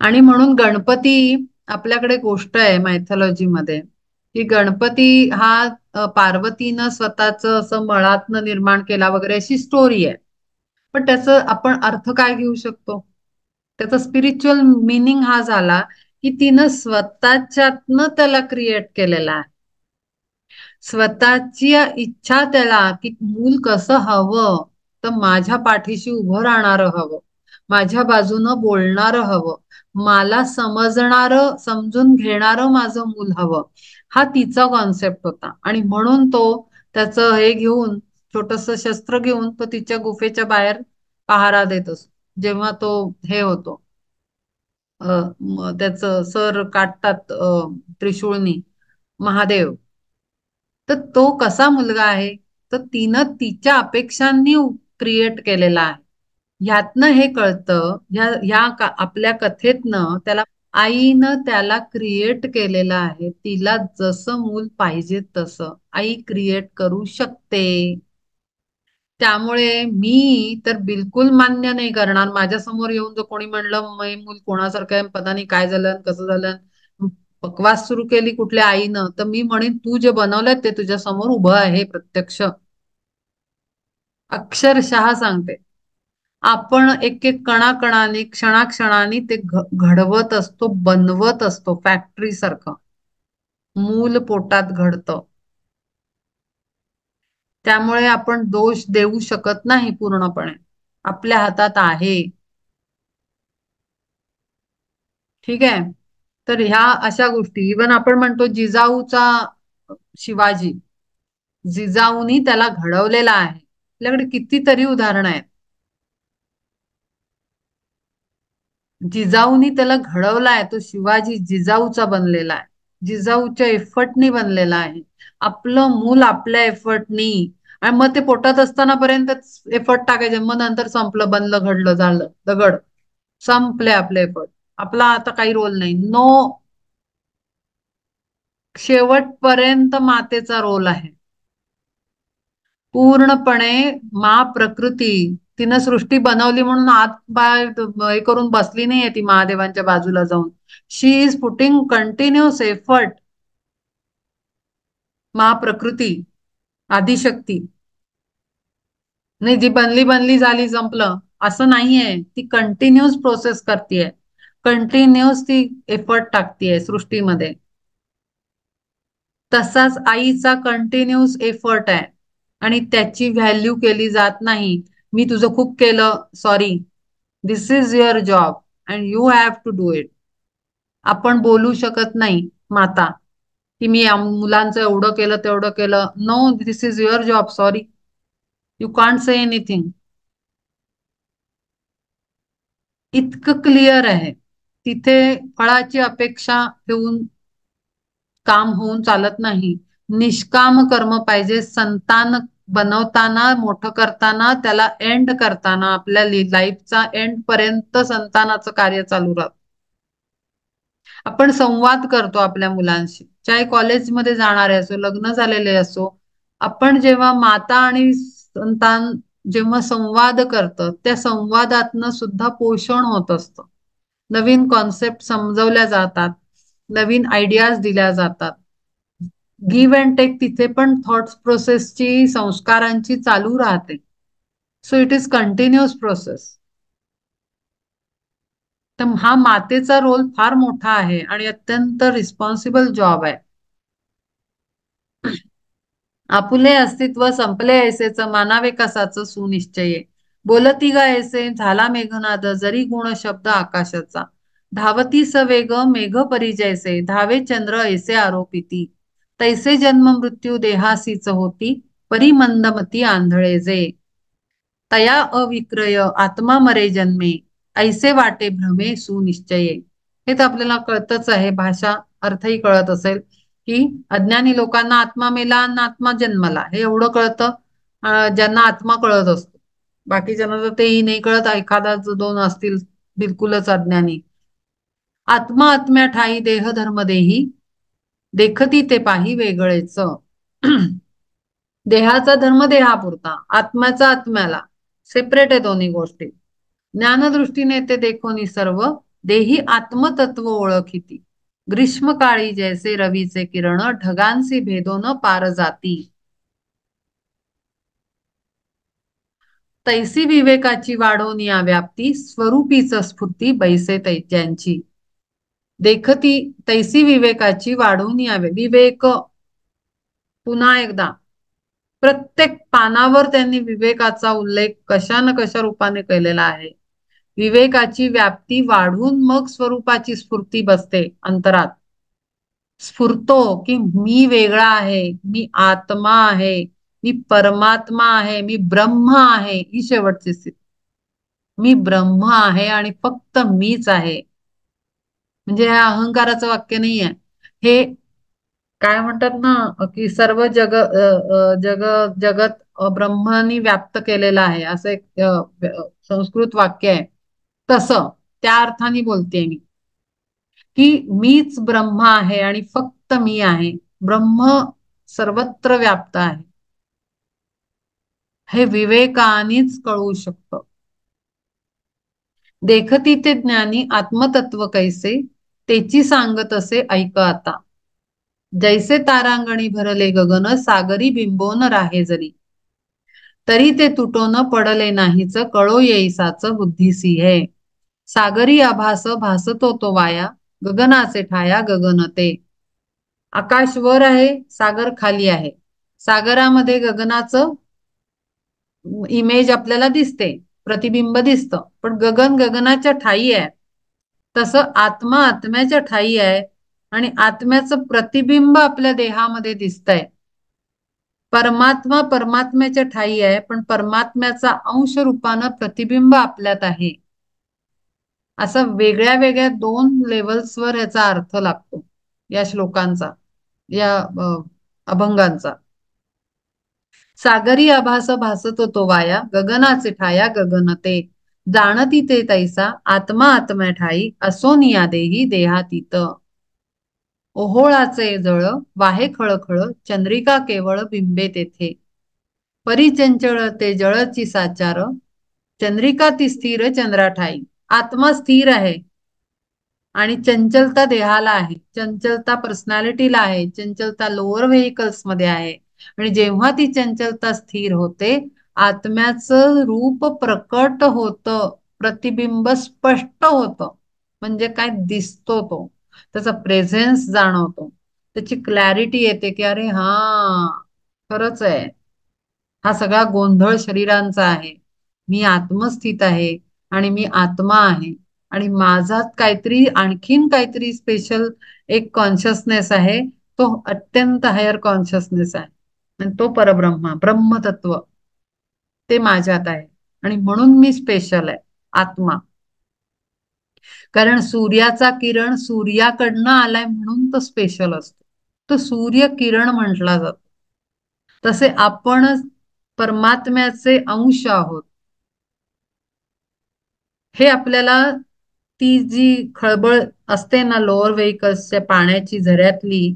आणि म्हणून गणपती, आपल्याकडे गोष्ट आहे मायथॉलॉजीमध्ये की गणपती हा पार्वतीनं स्वतःच असं मळातनं निर्माण केला वगैरे अशी स्टोरी आहे. पण त्याचं आपण अर्थ काय घेऊ शकतो? त्याचा स्पिरिच्युअल मिनिंग हा झाला की तिनं स्वतःच्यातनं त्याला क्रिएट केलेला आहे. स्वतःची इच्छा त्याला की मूल कसं हवं, तर माझ्या पाठीशी उभं राहणारं हवं, माझ्या बाजूनं बोलणारं हवं, मला समजणारं, समजून घेणारं माझं मूल हवं. हा तिचा कॉन्सेप्ट होता. आणि म्हणून तो त्याचं हे घेऊन, छोटस शस्त्र घेऊन तो तिच्या गुफेच्या बाहेर पहारा देत असतो. जेव्हा तो हे होतो, त्याचं सर काढतात त्रिशूळनी महादेव, तर तो कसा मुलगा आहे, तर तिनं तिच्या अपेक्षांनी क्रिएट केलेला आहे. ह्यातनं हे कळतं, आपल्या कथेतनं त्याला आईनं त्याला क्रिएट केलेलं आहे. तिला जसं मूल पाहिजे तसं आई क्रिएट करू शकते. त्यामुळे मी तर बिलकुल मान्य नाही करणार, माझ्या समोर येऊन जर कोणी म्हणलं मै मूल कोणासारखं आहे, पता नाही काय झालं कसं झालं, बकवास सुरू केली कुठल्या आईनं, तर मी म्हणेन तू जे बनवलंय ते तुझ्या समोर उभं आहे प्रत्यक्ष. अक्षरशः सांगते. आपण एक एक कणाकणाने, क्षणाक्षणाने ते घडवत असतो, बनवत असतो फॅक्टरी सारखं. मूल पोटात घडतं. त्यामुळे आपण दोष देऊ शकत नाही पूर्णपणे. आपल्या हातात आहे. ठीक आहे. तर ह्या अशा गोष्टी, इवन आपण म्हणतो जिजाऊचा शिवाजी, जिजाऊनी त्याला घडवलेला आहे. आपल्याकडे कितीतरी उदाहरणं आहेत. जिजाऊनी त्याला घडवलाय, तो शिवाजी जिजाऊचा बनलेला आहे. जिजाऊच्या एफर्टनी बनलेला आहे. आपलं मूल आपल्या एफर्टनी, आणि मग ते पोटात असताना पर्यंत एफर्ट टाकायचे, मग नंतर संपलं, बनलं, घडलं, झालं, दगड, संपले आपले एफर्ट. आपला आता काही रोल नाही. नो, शेवटपर्यंत मातेचा रोल आहे. पूर्णपणे मा प्रकृती, तिनं सृष्टी बनवली म्हणून आत बाय हे करून बसली नाहीये ती महादेवांच्या बाजूला जाऊन. शी इज पुटिंग कंटिन्युअस एफर्ट. मा प्रकृती, आदिशक्ती. नाही जी बनली बनली झाली संपलं असं नाहीये, ती कंटिन्युअस प्रोसेस करतीये, कंटिन्युअस ती एफर्ट टाकतीये सृष्टीमध्ये. तसाच आईचा कंटिन्युअस एफर्ट आहे आणि त्याची व्हॅल्यू केली जात नाही. मी तुझं खूप केलं, sorry, this is your job and you have to do it. आपण बोलू शकत नाही माता की मी मुलांचं एवढं केलं तेवढं केलं. No, this is your job, sorry, you can't say anything. इतकं क्लिअर आहे. तिथे फळाची अपेक्षा ठेवून काम होऊन चालत नाही. निष्काम कर्म पाहिजे. संतान बनवताना, मोठं करताना, त्याला एंड करताना, आपल्या लाईफचा एंड पर्यंत संतानाचं कार्य चालू राहतं. आपण संवाद करतो आपल्या मुलांशी, चाहे कॉलेजमध्ये जाणारे असो, लग्न झालेले असो. आपण जेव्हा माता आणि संतान जेव्हा संवाद करतं, त्या संवादातनं सुद्धा पोषण होत असतं. नवीन कॉन्सेप्ट समजवल्या जातात, नवीन आयडियाज दिल्या जातात. गिव्ह अँड टेक तिथे पण थॉट्स प्रोसेसची, संस्कारांची चालू राहते. So it is continuous process. तर हा मातेचा रोल फार मोठा आहे आणि अत्यंत रिस्पॉन्सिबल जॉब आहे. आपुले अस्तित्व संपले ऐसेच, मानावे कसाच सुनिश्चये. बोलती गा ऐसे झाला मेघनाद, जरी गुण शब्द आकाशाचा. धावती सवेग मेघ परिजैसे, धावे चंद्र ऐसे आरोपिती. तैसे जन्म मृत्यू देहासीच होती, परी मंदमती आंधळे जे. तया अविक्रय आत्मा मरे जन्मे, ऐसे वाटे भ्रमे सुनिश्चये. हे तर आपल्याला कळतच आहे, भाषा अर्थही कळत असेल की अज्ञानी लोकांना आत्मा मेला आणि आत्मा जन्मला हे एवढं कळतं. ज्यांना आत्मा कळत असतो, बाकीच्यांना तर तेही नाही कळत. एखादा दोन असतील बिलकुलच अज्ञानी. आत्मा आत्म्या ठाई देह धर्म देही, देखती ते पाही वेगळेच. देहाचा धर्म देहापुरता, आत्म्याचा आत्म्याला, सेपरेट आहे दोन्ही गोष्टी. ज्ञानदृष्टीने ते देखोनी सर्व, देही आत्मतत्व ओळखिती. ग्रीष्म काळी जैसे रवीचे किरण, ढगांसी भेदोन पार जाती. तैसी विवेकाची वाढवून व्याप्ती, स्वरूपीच स्फूर्ती बैसे तैत्यांची. देखती तैसी विवेकाची वाढवून यावे. विवेक, पुन्हा एकदा प्रत्येक पानावर त्यांनी विवेकाचा उल्लेख कशा न कशा रूपाने केलेला आहे. विवेकाची व्याप्ती वाढून मग स्वरूपाची स्फूर्ती बसते अंतरात. स्फुरतो की मी वेगळा आहे, मी आत्मा आहे, मी परमात्मा आहे, मी ब्रह्म आहे. ही शेवटची स्थिती. मी ब्रह्म आहे आणि फक्त मीच आहे. म्हणजे हे अहंकाराचं वाक्य नाही आहे. हे काय म्हणतात ना की सर्व जग जगत ब्रह्मानी व्याप्त केलेलं आहे, असं एक संस्कृत वाक्य आहे. तसं त्या अर्थाने बोलते मी की मीच ब्रह्म आहे आणि फक्त मी आहे. ब्रह्म सर्वत्र व्याप्त आहे. हे विवेकानेच कळू शकतं. देखती ते ज्ञानी आत्मतत्व कैसे, तेची सांगत असे ऐक आता. जैसे तारांगणी भरले गगन, सागरी बिंबोन राहे जरी. तरी ते तुटोन पडले नाहीच, कळो येईसाच बुद्धीसी है. सागरी आभास भासतो तो वाया, गगनाचे ठाया गगन ते. आकाश वर आहे, सागर खाली आहे. सागरामध्ये गगनाचं इमेज आपल्याला दिसते, प्रतिबिंब दिसतं, पण गगन गगनाच्या ठाई आहे. तसं आत्मा आत्म्याच्या ठाई आहे आणि आत्म्याचं प्रतिबिंब आपल्या देहामध्ये दिसतंय. परमात्मा परमात्म्याच्या ठाई आहे, पण परमात्म्याचा अंश रूपानं प्रतिबिंब आपल्यात आहे. असं वेगळ्या वेगळ्या दोन लेवल्सवर याचा अर्थ लागतो या श्लोकांचा, या अभंगांचा. सागरी आभास भासतो तो वाया, गगनाचे ठाया गगन ते. जाणती ते तैसा आत्मा आत्म्या ठाई, असोनिया देही देहातीत. ओहोळाचे जळ वाहे खळखळ, चंद्रिका केवळ बिंबे तेथे. परिचंचळ ते जळची साचार, चंद्रिका ती स्थिर चंद्राठाई. आत्मा स्थिर आहे आणि चंचलता देहाला आहे, चंचलता पर्सनॅलिटीला आहे, चंचलता लोअर व्हेइकल्स मध्ये आहे. आणि जेव्हा ती चंचलता स्थिर होते, आत्म्याचं रूप प्रकट होतं, प्रतिबिंब स्पष्ट होतं. म्हणजे काय दिसतो तो, त्याचा प्रेझेन्स जाणवतो, त्याची क्लॅरिटी येते की अरे हा खरंच आहे, हा सगळा गोंधळ शरीरांचा आहे. मी आत्मस्थित आहे आणि मी आत्मा आहे आणि माझाच काहीतरी आणखीन काहीतरी स्पेशल एक कॉन्शियसनेस आहे. तो अत्यंत हायर कॉन्शियसनेस आहे आणि तो परब्रह्मा ब्रह्मतत्व ते माझ्यात आहे आणि म्हणून मी स्पेशल आहे, आत्मा. कारण सूर्याचा किरण सूर्याकडनं आलाय म्हणून तो स्पेशल असतो, तो सूर्य किरण म्हटला जातो. तसे आपण परमात्म्याचे अंश आहोत. हे आपल्याला ती जी खळबळ असते ना लोअर व्हेइकल्सच्या पाण्याची झऱ्यातली,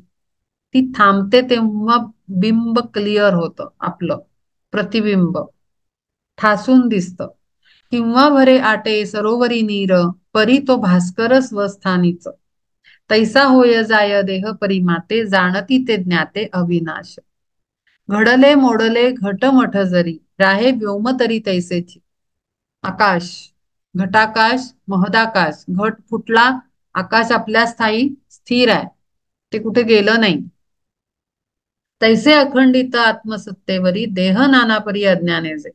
ती थांबते तेव्हा बिंब क्लिअर होतं, आपलं प्रतिबिंब ठासून दिसतं. किंवा भरे आटे सरोवरी नीर, परी तो भास्कर स्वस्थानीच. तैसा होय जाय देह परिमाते, जाणती ते ज्ञाते अविनाश. घडले मोडले घटमठ जरी, राहे व्योम तरी तैसेची. आकाश, घटाकाश, महदाकाश, घट फुटला, आकाश आपल्या स्थायी स्थिर आहे, ते कुठे गेलं नाही. तैसे अखंडित आत्मसत्तेवरी, देह नानापरी अज्ञाने जे.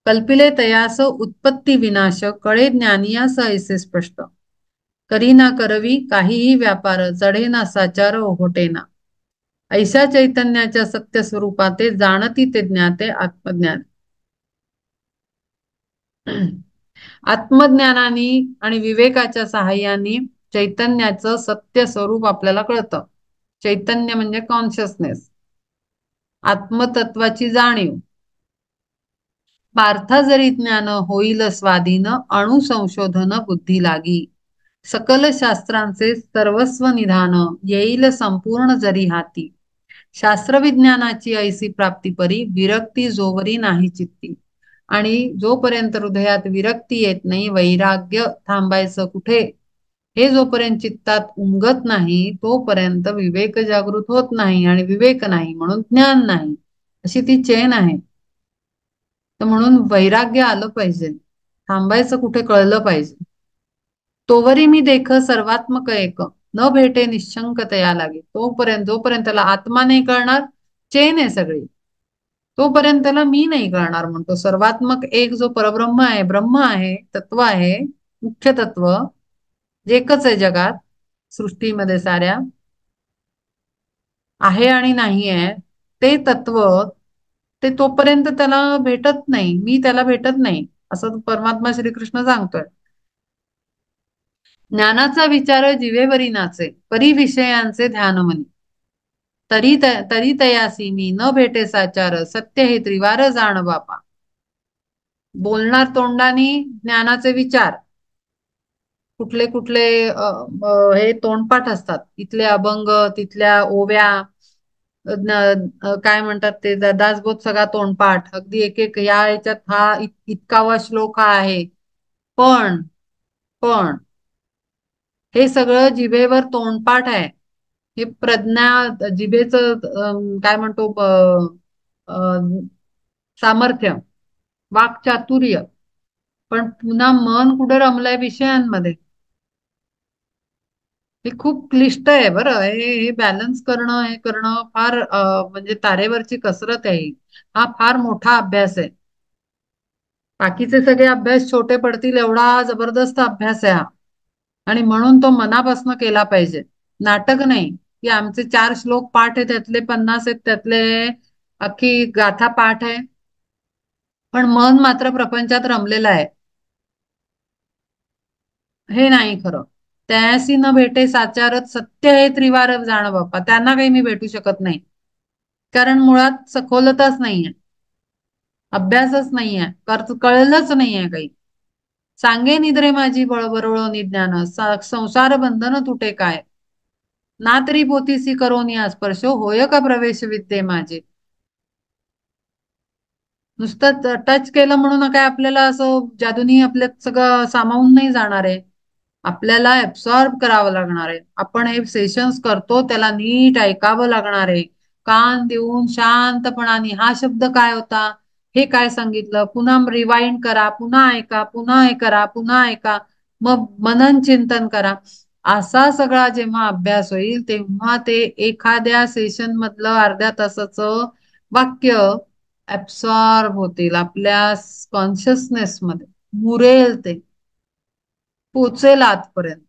कल्पिले तयास उत्पत्ती विनाश, कळे ज्ञानियास ऐसे स्पष्ट. करी ना करवी काहीही व्यापार, चढे ना साचार ओहोटे ना. ऐशा चैतन्याच्या सत्य स्वरूपाते, जाणती ते ज्ञाते आत्मज्ञान. आत्मज्ञानाने आणि विवेकाच्या सहाय्याने चैतन्याचं सत्य स्वरूप आपल्याला कळतं. चैतन्य म्हणजे कॉन्शियसनेस, आत्मतत्वाची जाणीव. पार्था जरी ज्ञान होईल स्वाधीन, अणु संशोधन बुद्धी लागी. सकल शास्त्रांचे सर्वस्व निधान, येईल संपूर्ण जरी हाती. शास्त्रविज्ञानाची ऐसी प्राप्ती परी, विरक्ती जोवरी नाही चित्ती. आणि जोपर्यंत हृदयात विरक्ती येत नाही, वैराग्य थांबायचं कुठे, हे जोपर्यंत चित्तात उमगत नाही, तोपर्यंत विवेक जागृत होत नाही आणि विवेक नाही म्हणून ज्ञान नाही, अशी ती चेन आहे. तर म्हणून वैराग्य आलं पाहिजे, थांबायचं कुठे कळलं पाहिजे. तोवरी मी देख सर्वात्मक एक, न भेटे निशंक तया लागे. तोपर्यंत जोपर्यंत त्याला आत्मा नाही कळणार, चेन आहे सगळी, तोपर्यंत त्याला मी नाही कळणार म्हणतो. सर्वात्मक एक जो परब्रह्म आहे, ब्रह्म आहे, तत्व आहे, मुख्य तत्व जे एकच आहे जगात, सृष्टीमध्ये साऱ्या आहे आणि नाही आहे, ते तत्व, ते तोपर्यंत त्याला भेटत नाही, मी त्याला भेटत नाही, असं परमात्मा श्रीकृष्ण सांगतोय. ज्ञानाचा विचार जिवेवरी नाचे, परी विषयांचे ध्यान मनी. तरी तयासी मी न भेटे साचार, सत्य हे त्रिवार जाण बापा. बोलणार तोंडानी ज्ञानाचे विचार, कुठले कुठले हे तोंडपाठ असतात, इथले अभंग, तिथल्या ओव्या, काय म्हणतात ते दासबोध, सगळा तोंडपाठ, अगदी एक एक या ह्याच्यात हा इतकावा श्लोक हा आहे. पण पण हे सगळं जिभेवर तोंडपाठ आहे. हे प्रज्ञा, जिभेचं काय म्हणतो सामर्थ्य, वाक्चातुर्य. पण पुन्हा मन कुठे रमलंय विषयांमध्ये. हे खूप क्लिष्ट आहे बरं, हे बॅलन्स करणं, हे करणं फार म्हणजे तारेवरची कसरत आहे ही. हा फार मोठा अभ्यास आहे. बाकीचे सगळे अभ्यास छोटे पडतील एवढा जबरदस्त अभ्यास आहे हा. आणि म्हणून तो मनापासून केला पाहिजे, नाटक नाही की आमचे 4 श्लोक पाठ आहे, त्यातले 50 आहेत, त्यातले अख्खी गाथा पाठ आहे, पण मन मात्र प्रपंचात रमलेलं आहे. हे नाही खरं. त्यासी न भेटे साचारत, सत्य हे त्रिवार जाण बाप्पा. त्यांना काही मी भेटू शकत नाही, कारण मुळात सखोलताच नाहीये, अभ्यासच नाहीये, कळलंच नाहीये काही. सांगे निद्रे माझी बळबरोळ निज्ञान, संसार बंधन तुटे काय. ना तरी पोतीसी करोनी स्पर्श, होय का प्रवेश विद्ये माझे. नुसतं टच केलं म्हणून काय आपल्याला असं जादूनी आपल्यात सगळं सामावून नाही जाणार आहे. आपल्याला ऍब्सॉर्ब करावं लागणार आहे. आपण हे सेशन्स करतो त्याला नीट ऐकावं लागणार आहे. कान देऊन शांतपणाने हा शब्द काय होता, हे काय सांगितलं, पुन्हा रिवाइंड करा, पुन्हा ऐका, पुन्हा हे करा, पुन्हा ऐका, मग मनन चिंतन करा. असा सगळा जेव्हा अभ्यास होईल तेव्हा ते एखाद्या सेशन मधलं अर्ध्या तासाचं वाक्य ऍब्सॉर्ब होतील आपल्या कॉन्शियसनेस मध्ये, मुरेल ते, पोचेल आतपर्यंत.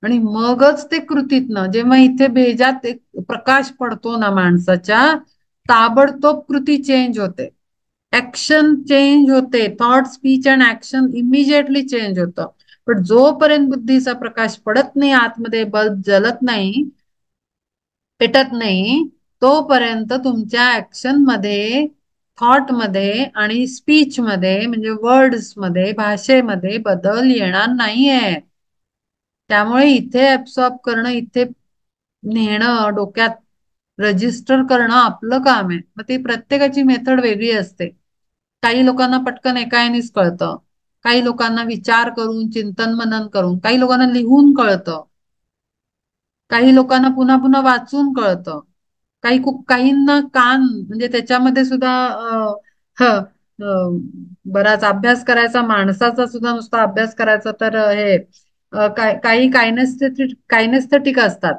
आणि मगच ते कृतीतनं जेव्हा इथे भेजात एक प्रकाश पडतो ना माणसाच्या, ताबडतोब कृती चेंज होते, ऍक्शन चेंज होते, thought speech and action immediately change होतं. पण जोपर्यंत बुद्धीचा प्रकाश पडत नाही आतमध्ये, बल्ब जलत नाही, पेटत नाही, तोपर्यंत तुमच्या ऍक्शन मध्ये, थॉट मध्ये आणि स्पीच मध्ये म्हणजे वर्ड्स मध्ये, भाषेमध्ये बदल येणार नाहीये. त्यामुळे इथे ऍब्सॉर्ब करणं, इथे नेणं, डोक्यात रजिस्टर करणं आपलं काम आहे. मग ती प्रत्येकाची मेथड वेगळी असते. काही लोकांना पटकन एकानेच कळतं, काही लोकांना विचार करून चिंतन मनन करून, काही लोकांना लिहून कळतं, काही लोकांना पुन्हा पुन्हा वाचून कळतं, काहींना कान म्हणजे त्याच्यामध्ये सुद्धा ह, बराच अभ्यास करायचा, माणसाचा सुद्धा नुसता अभ्यास करायचा तर हे काही कायनेस्थेटिक असतात,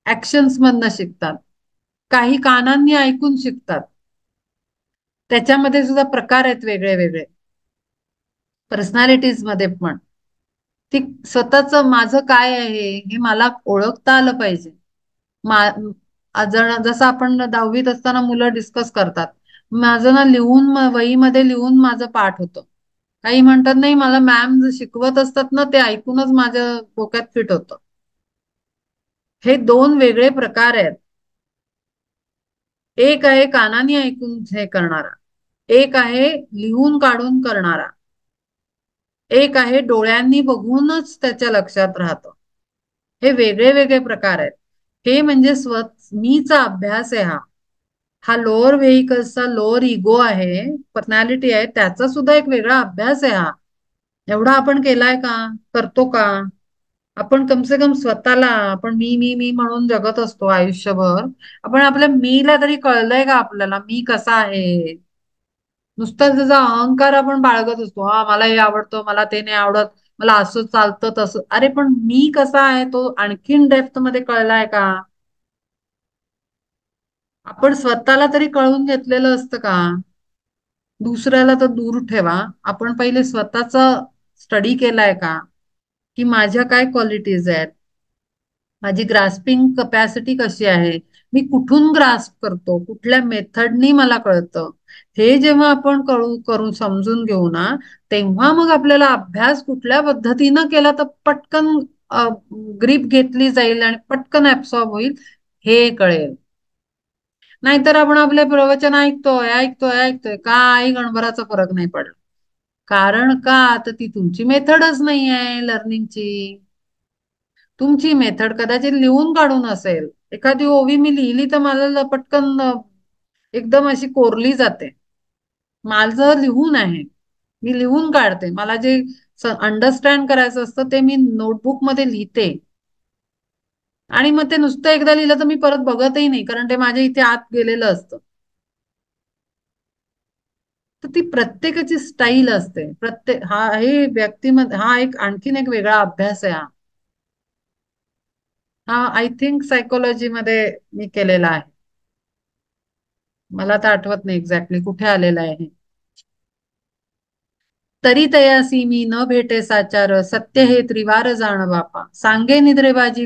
ऍक्शन्स मधनं शिकतात, काही कानांनी ऐकून शिकतात. त्याच्यामध्ये सुद्धा प्रकार आहेत वेगळे वेगळे, पर्सनॅलिटीज मध्ये पण. ती स्वतःच माझं काय आहे हे मला ओळखता आलं पाहिजे. जसं आपण 10वीत असताना मुलं डिस्कस करतात, माझं ना लिहून वहीमध्ये लिहून माझं पाठ होतं. काही म्हणतात नाही मला मॅम शिकवत असतात ना ते ऐकूनच माझ्या डोक्यात फिट होतं. हे दोन वेगळे प्रकार आहेत. एक आहे कानाने ऐकून हे करणारा, एक आहे लिहून काढून करणारा, एक आहे डोळ्यांनी बघूनच त्याच्या लक्षात राहतं. हे वेगळे वेगळे प्रकार आहेत. हे म्हणजे मीचा अभ्यास आहे हा. हा लोअर व्हेइकल्सचा लोअर इगो आहे, पर्सनॅलिटी आहे, त्याचा सुद्धा एक वेगळा अभ्यास आहे हा. एवढा आपण केलाय का, करतो का? आपण कमसे कम स्वतःला, आपण मी म्हणून जगत असतो आयुष्यभर. आपण आपल्या मीला तरी कळलंय का आपल्याला मी कसा आहे? नुसता त्याचा अहंकार आपण बाळगत असतो, हा मला हे आवडतं, मला ते नाही आवडत, मला असं चालतं तसं. अरे पण मी कसा आहे तो आणखीन डेप्थ मध्ये कळलाय का? आपण स्वतःला तरी कळून घेतलेलं असतं का? दुसऱ्याला तर दूर ठेवा, आपण पहिले स्वतःचा स्टडी केलाय का, की माझ्या काय क्वालिटीज आहेत, माझी ग्रास्पिंग कपॅसिटी कशी आहे, मी कुठून ग्रास्प करतो, कुठल्या मेथडनी मला कळतं. हे जेव्हा आपण करून समजून घेऊ ना, तेव्हा मग आपल्याला अभ्यास कुठल्या पद्धतीनं केला तर पटकन ग्रीप घेतली जाईल आणि पटकन ऍब्सॉर्ब होईल हे कळेल. नाहीतर आपण आपले प्रवचन ऐकतोय ऐकतोय ऐकतोय, काही गणभराचा फरक नाही पडला. कारण का, तर ती तुमची मेथडच नाही आहे लर्निंगची. तुमची मेथड कदाचित लिहून काढून असेल. एखादी ओवी मी लिहिली तर मला पटकन एकदम अशी कोरली जाते. माझं लिहून आहे, मी लिहून काढते. मला जे अंडरस्टँड करायचं असतं ते मी नोटबुक मध्ये लिहिते. आणि मग ते नुसतं एकदा लिहिलं तर मी परत बघतही नाही, कारण ते माझ्या इथे आत गेलेलं असतं. तर ती प्रत्येकाची स्टाईल असते. हा हे व्यक्तिमत्व, हा एक आणखीन एक वेगळा अभ्यास आहे हा. हा आय थिंक सायकोलॉजी मध्ये मी केलेला आहे. मला तर आठवत नाही एक्झॅक्टली कुठे आलेला आहे. तरी तयासी मी न भेटे साचार, सत्य हे त्रिवार जाण बापा. सांगे निद्रेबाजी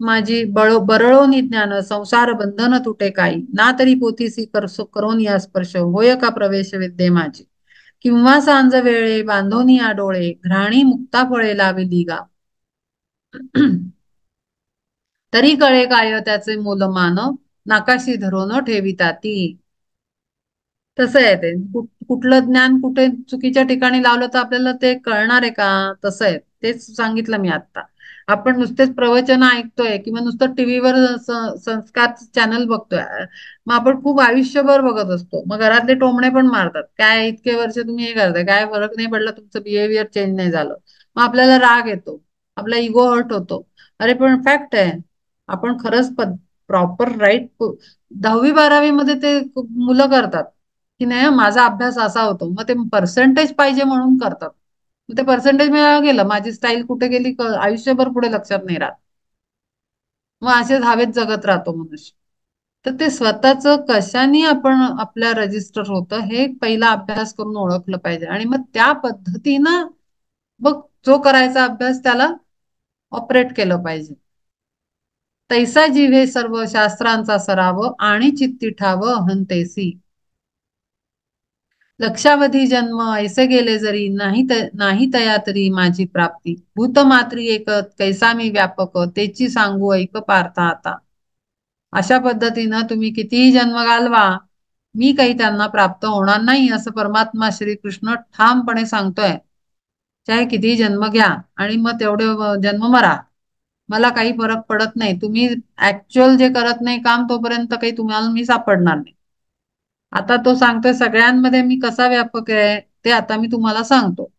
माझी बरळो ज्ञान, संसार बंधन तुटे काही. ना तरी पोथीसी करोन या स्पर्श, होय का प्रवेश विद्ये माझी. किंवा सांज वेळे बांधोनी या डोळे, घ्राणी मुक्ता फळे लाविली गा. तरी कळे काय त्याचे मूलमान, नाकाशी धरून ठेविता ती. तसं आहे ते. कुठलं ज्ञान कुठे चुकीच्या ठिकाणी लावलं तर आपल्याला ते कळणार आहे का? तसं आहे, तेच सांगितलं मी आता. आपण नुसतेच प्रवचन ऐकतोय किंवा नुसतं टीव्हीवर संस्कार चॅनल बघतोय. मग आपण खूप आयुष्यभर बघत असतो. मग घरातले टोमणे पण मारतात, काय इतके वर्ष तुम्ही हे करताय, काय फरक नाही पडला, तुमचं बिहेवियर चेंज नाही झालं. मग आपल्याला राग येतो, आपला इगो हर्ट होतो. अरे पण फॅक्ट आहे, आपण खरंच प्रॉपर राईट 10वी 12वी मध्ये ते मुलं करतात की नाही हं, माझा अभ्यास असा होतो, मग ते पर्सेंटेज पाहिजे म्हणून करतात. मग ते पर्सेंटेज मिळालं गेलं, माझी स्टाईल कुठे गेली आयुष्यभर पुढे लक्षात नाही राहत. मग असेच हवेत जगत राहतो मनुष्य. तर ते स्वतःच कशाने आपण आपल्या रजिस्टर होतं हे पहिला अभ्यास करून ओळखलं पाहिजे, आणि मग त्या पद्धतीनं बघ जो करायचा अभ्यास त्याला ऑपरेट केलं पाहिजे. तैसा जीवे सर्व शास्त्रांचा सराव आणि चित्ती ठाव अहंतेसी. लक्षावधी जन्म ऐसे गेले जरी नाही नाही तया तरी माझी प्राप्ती. भूत मात्री एक कैसा मी व्यापक तेची सांगू ऐक पार्था आता. अशा पद्धतीनं तुम्ही कितीही जन्म घालवा, मी काही त्यांना प्राप्त होणार नाही असं परमात्मा श्रीकृष्ण ठामपणे सांगतोय. चाहे कितीही जन्म घ्या आणि मग तेवढे जन्म मरा, मला काही फरक पडत नाही. तुम्ही ऍक्च्युअल जे करत नाही काम तोपर्यंत काही तुम्हाला मी सापडणार नाही. आता तो सांगतोय सगळ्यांमध्ये मी कसा व्यापक आहे ते आता मी तुम्हाला सांगतो.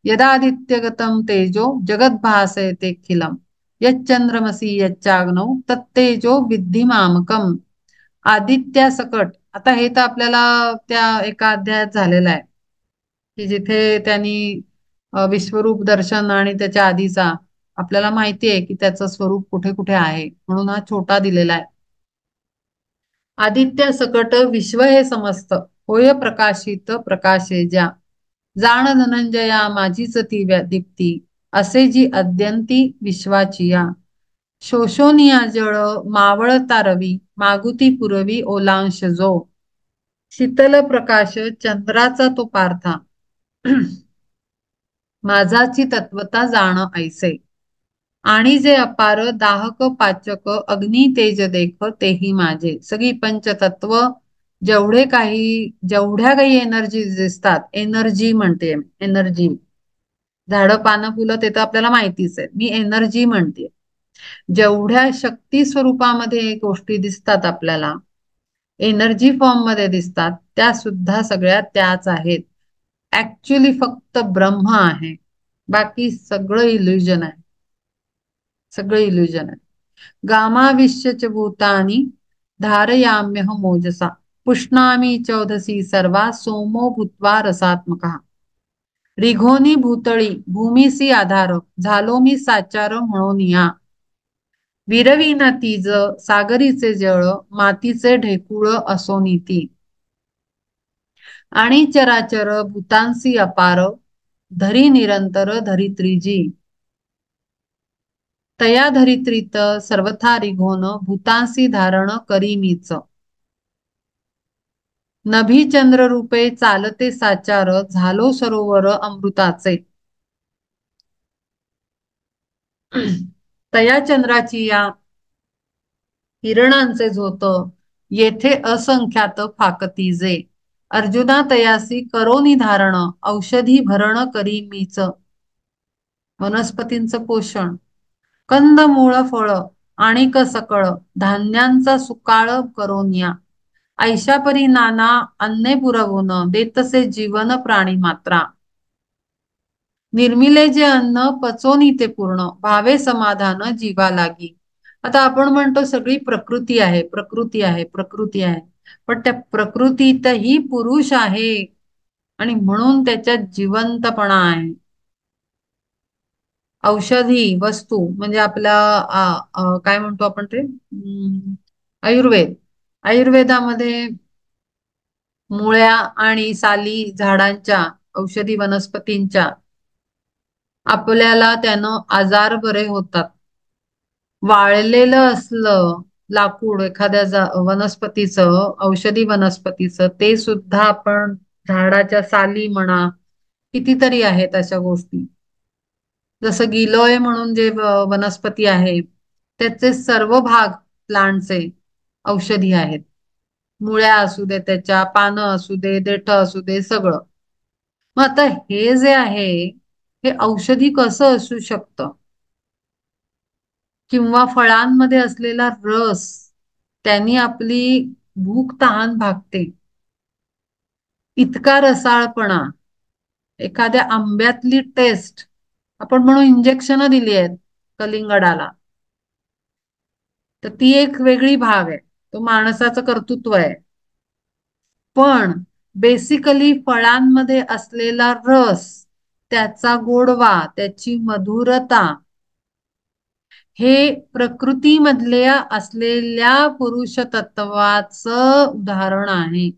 यदादित्यगतम तेजो जगद्भासयते तेखिलम यच्चंद्रमसी यच्चाग्नौ तत्तेजो विद्धि मामकम. आदित्य सकट, आता हे तर आपल्याला त्या एका अध्यायात झालेलं आहे की जिथे त्यांनी विश्वरूप दर्शन आणि त्याच्या आधीचा आपल्याला माहिती आहे की त्याचं स्वरूप कुठे कुठे आहे, म्हणून हा छोटा दिलेला आहे. आदित्य सकट विश्व हे समस्त होय प्रकाशित प्रकाशे ज्या. जाण धनंजया माझीच ती दीप्ती असे जी अद्यंती विश्वाची या. शोषोनिया जळ मावळता रवी मागुती पुरवी ओलांश जो. शीतल प्रकाश चंद्राचा तो पार्था माझाची तत्वता जाण ऐसे. आणि जे अपार दाहक पाचक अग्नी तेज देख तेही माझे. सगळी पंचतत्व जेवढ्या काही एनर्जी दिसतात, एनर्जी म्हणते, एनर्जी. झाडं पानं फुलं ते तर आपल्याला माहितीच आहे, मी एनर्जी म्हणते. जेवढ्या शक्ती स्वरूपामध्ये गोष्टी दिसतात आपल्याला, एनर्जी फॉर्म मध्ये दिसतात, त्या सुद्धा सगळ्या त्याच आहेत. ऍक्च्युली फक्त ब्रह्म आहे, बाकी सगळं इल्युजन आहे, सगळं इल्युजन आहे. गामाविश्यच भूतानी धारयाम्यह मोजसा पुष्णामी चौधसी सर्वा सोमो भूत्वा रसात्मका. रिघोनी भूतळी भूमीसी आधार झालो मी साचार म्हणून या. विरवीना तीज सागरीचे जळ मातीचे ढेकुळ असो नीती. आणि चराचर भूतांसी अपार धरी निरंतर धरित्रीजी. तया धरित्रीत सर्वथा रिघोन भूतांसी धारण करी मीच. नभी चंद्र रूपे चालते साचार झालो सरोवर अमृताचे. तया चंद्राची या किरणांचे झोत येथे असंख्यात फाकतीजे. अर्जुना तयासी करोनी धारण औषधी भरण करी मीच. वनस्पतींचं पोषण, कंद मूळ फळ आणिक सकळ धान्यांचा सुकाळ करोनिया. ऐशापरी नाना अन्ने पुरवून देतसे जीवन प्राणी मात्रा. निर्मिले जे अन्न पचोनी ते पूर्ण भावे समाधान जीवा लागी. आता आपण म्हणतो सगळी प्रकृती आहे, प्रकृती आहे, प्रकृती आहे, पण त्या प्रकृतीतही पुरुष आहे आणि म्हणून त्याच्यात जिवंतपणा आहे. औषधी वस्तू म्हणजे आपला काय म्हणतो आपण ते आयुर्वेद. आयुर्वेदामध्ये मुळ्या आणि साली झाडांच्या, औषधी वनस्पतींच्या आपल्याला त्यानं आजार बरे होतात. वाळलेलं असलं लाकूड एखाद्या वनस्पतीचं, औषधी वनस्पतीचं, ते सुद्धा आपण झाडाच्या साली म्हणा, कितीतरी आहेत अशा गोष्टी. जसं गिलोय म्हणून जे वनस्पती आहे त्याचे सर्व भाग प्लांटचे औषधी आहेत. मुळ्या असू दे, त्याच्या पानं असू दे, देठ असू दे, सगळं. मग आता हे जे आहे हे औषधी कसं असू शकतं? किंवा फळांमध्ये असलेला रस त्यांनी आपली भूक तहान भागते. इतका रसाळपणा, एखाद्या आंब्यातली टेस्ट, आपण म्हणून इंजेक्शन दिली आहेत कलिंगडाला, तर ती एक वेगळी भाग आहे, तो माणसाचं कर्तृत्व आहे. पण बेसिकली फळांमध्ये असलेला रस, त्याचा गोडवा, त्याची मधुरता, हे प्रकृतीमधल्या असलेल्या पुरुष तत्वाचं उदाहरण आहे.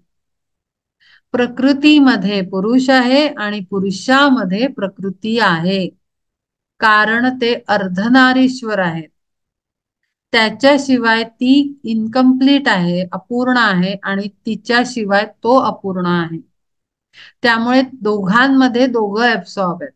प्रकृतीमध्ये पुरुष आहे आणि पुरुषामध्ये प्रकृती आहे, कारण ते अर्धनारीश्वर आहेत. त्याच्याशिवाय ती इनकम्प्लीट आहे, अपूर्ण आहे, आणि तिच्याशिवाय तो अपूर्ण आहे. त्यामुळे दोघांमध्ये दोघं ऍब्सॉर्ब आहेत.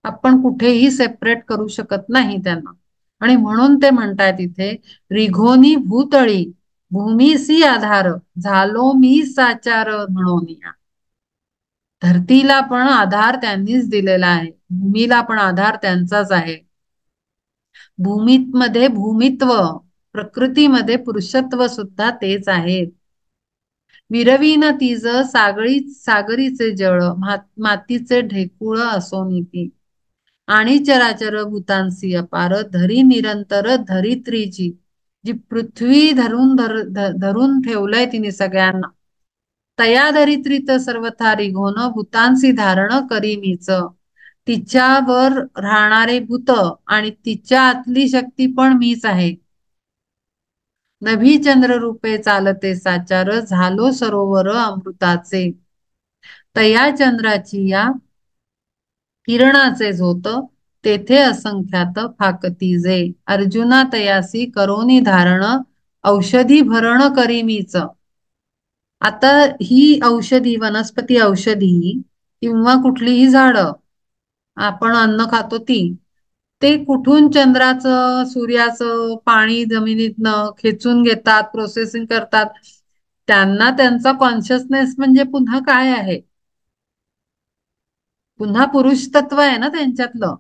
आपण कुठेही सेपरेट करू शकत नाही त्यांना. आणि म्हणून ते म्हणतायत इथे, रिघोनी भूतळी भूमीसी आधार झालो मी साचार म्हणून. धरतीला पण आधार त्यांनीच दिलेला आहे, भूमीला पण आधार त्यांचाच आहे. भूमीमध्ये भूमित्व, प्रकृतीमध्ये पुरुषत्व सुद्धा तेच आहे. विरवीन तीज सागरीचे जळ मातीचे ढेकुळ असो नीती, आणि चराचर भूतांसी अपार धरी निरंतर धरित्रीची, जी पृथ्वी धरून ठेवलंय तिने सगळ्यांना, तया धरित्रीत सर्वथा रिघोन भूतांसी धारण करी मीच. तिच्यावर राहणारे भूत आणि तिच्या आतली शक्ती पण मीच आहे. नभी चंद्र रूपे चालते साचार झालो सरोवर अमृताचे, तया चंद्राची या किरणाचे झोत तेथे असंख्यात फाकती जे, अर्जुना तयासी करोनी धारण औषधी भरण करी मीच. आता ही औषधी, वनस्पती औषधी किंवा कुठलीही झाडं, आपण अन्न खातो ती, ते कुठून चंद्राचं सूर्याचं पाणी जमिनीतनं खेचून घेतात, प्रोसेसिंग करतात. त्यांना त्यांचा कॉन्शियसनेस म्हणजे पुन्हा काय आहे, पुन्हा पुरुष तत्व आहे ना त्यांच्यातलं.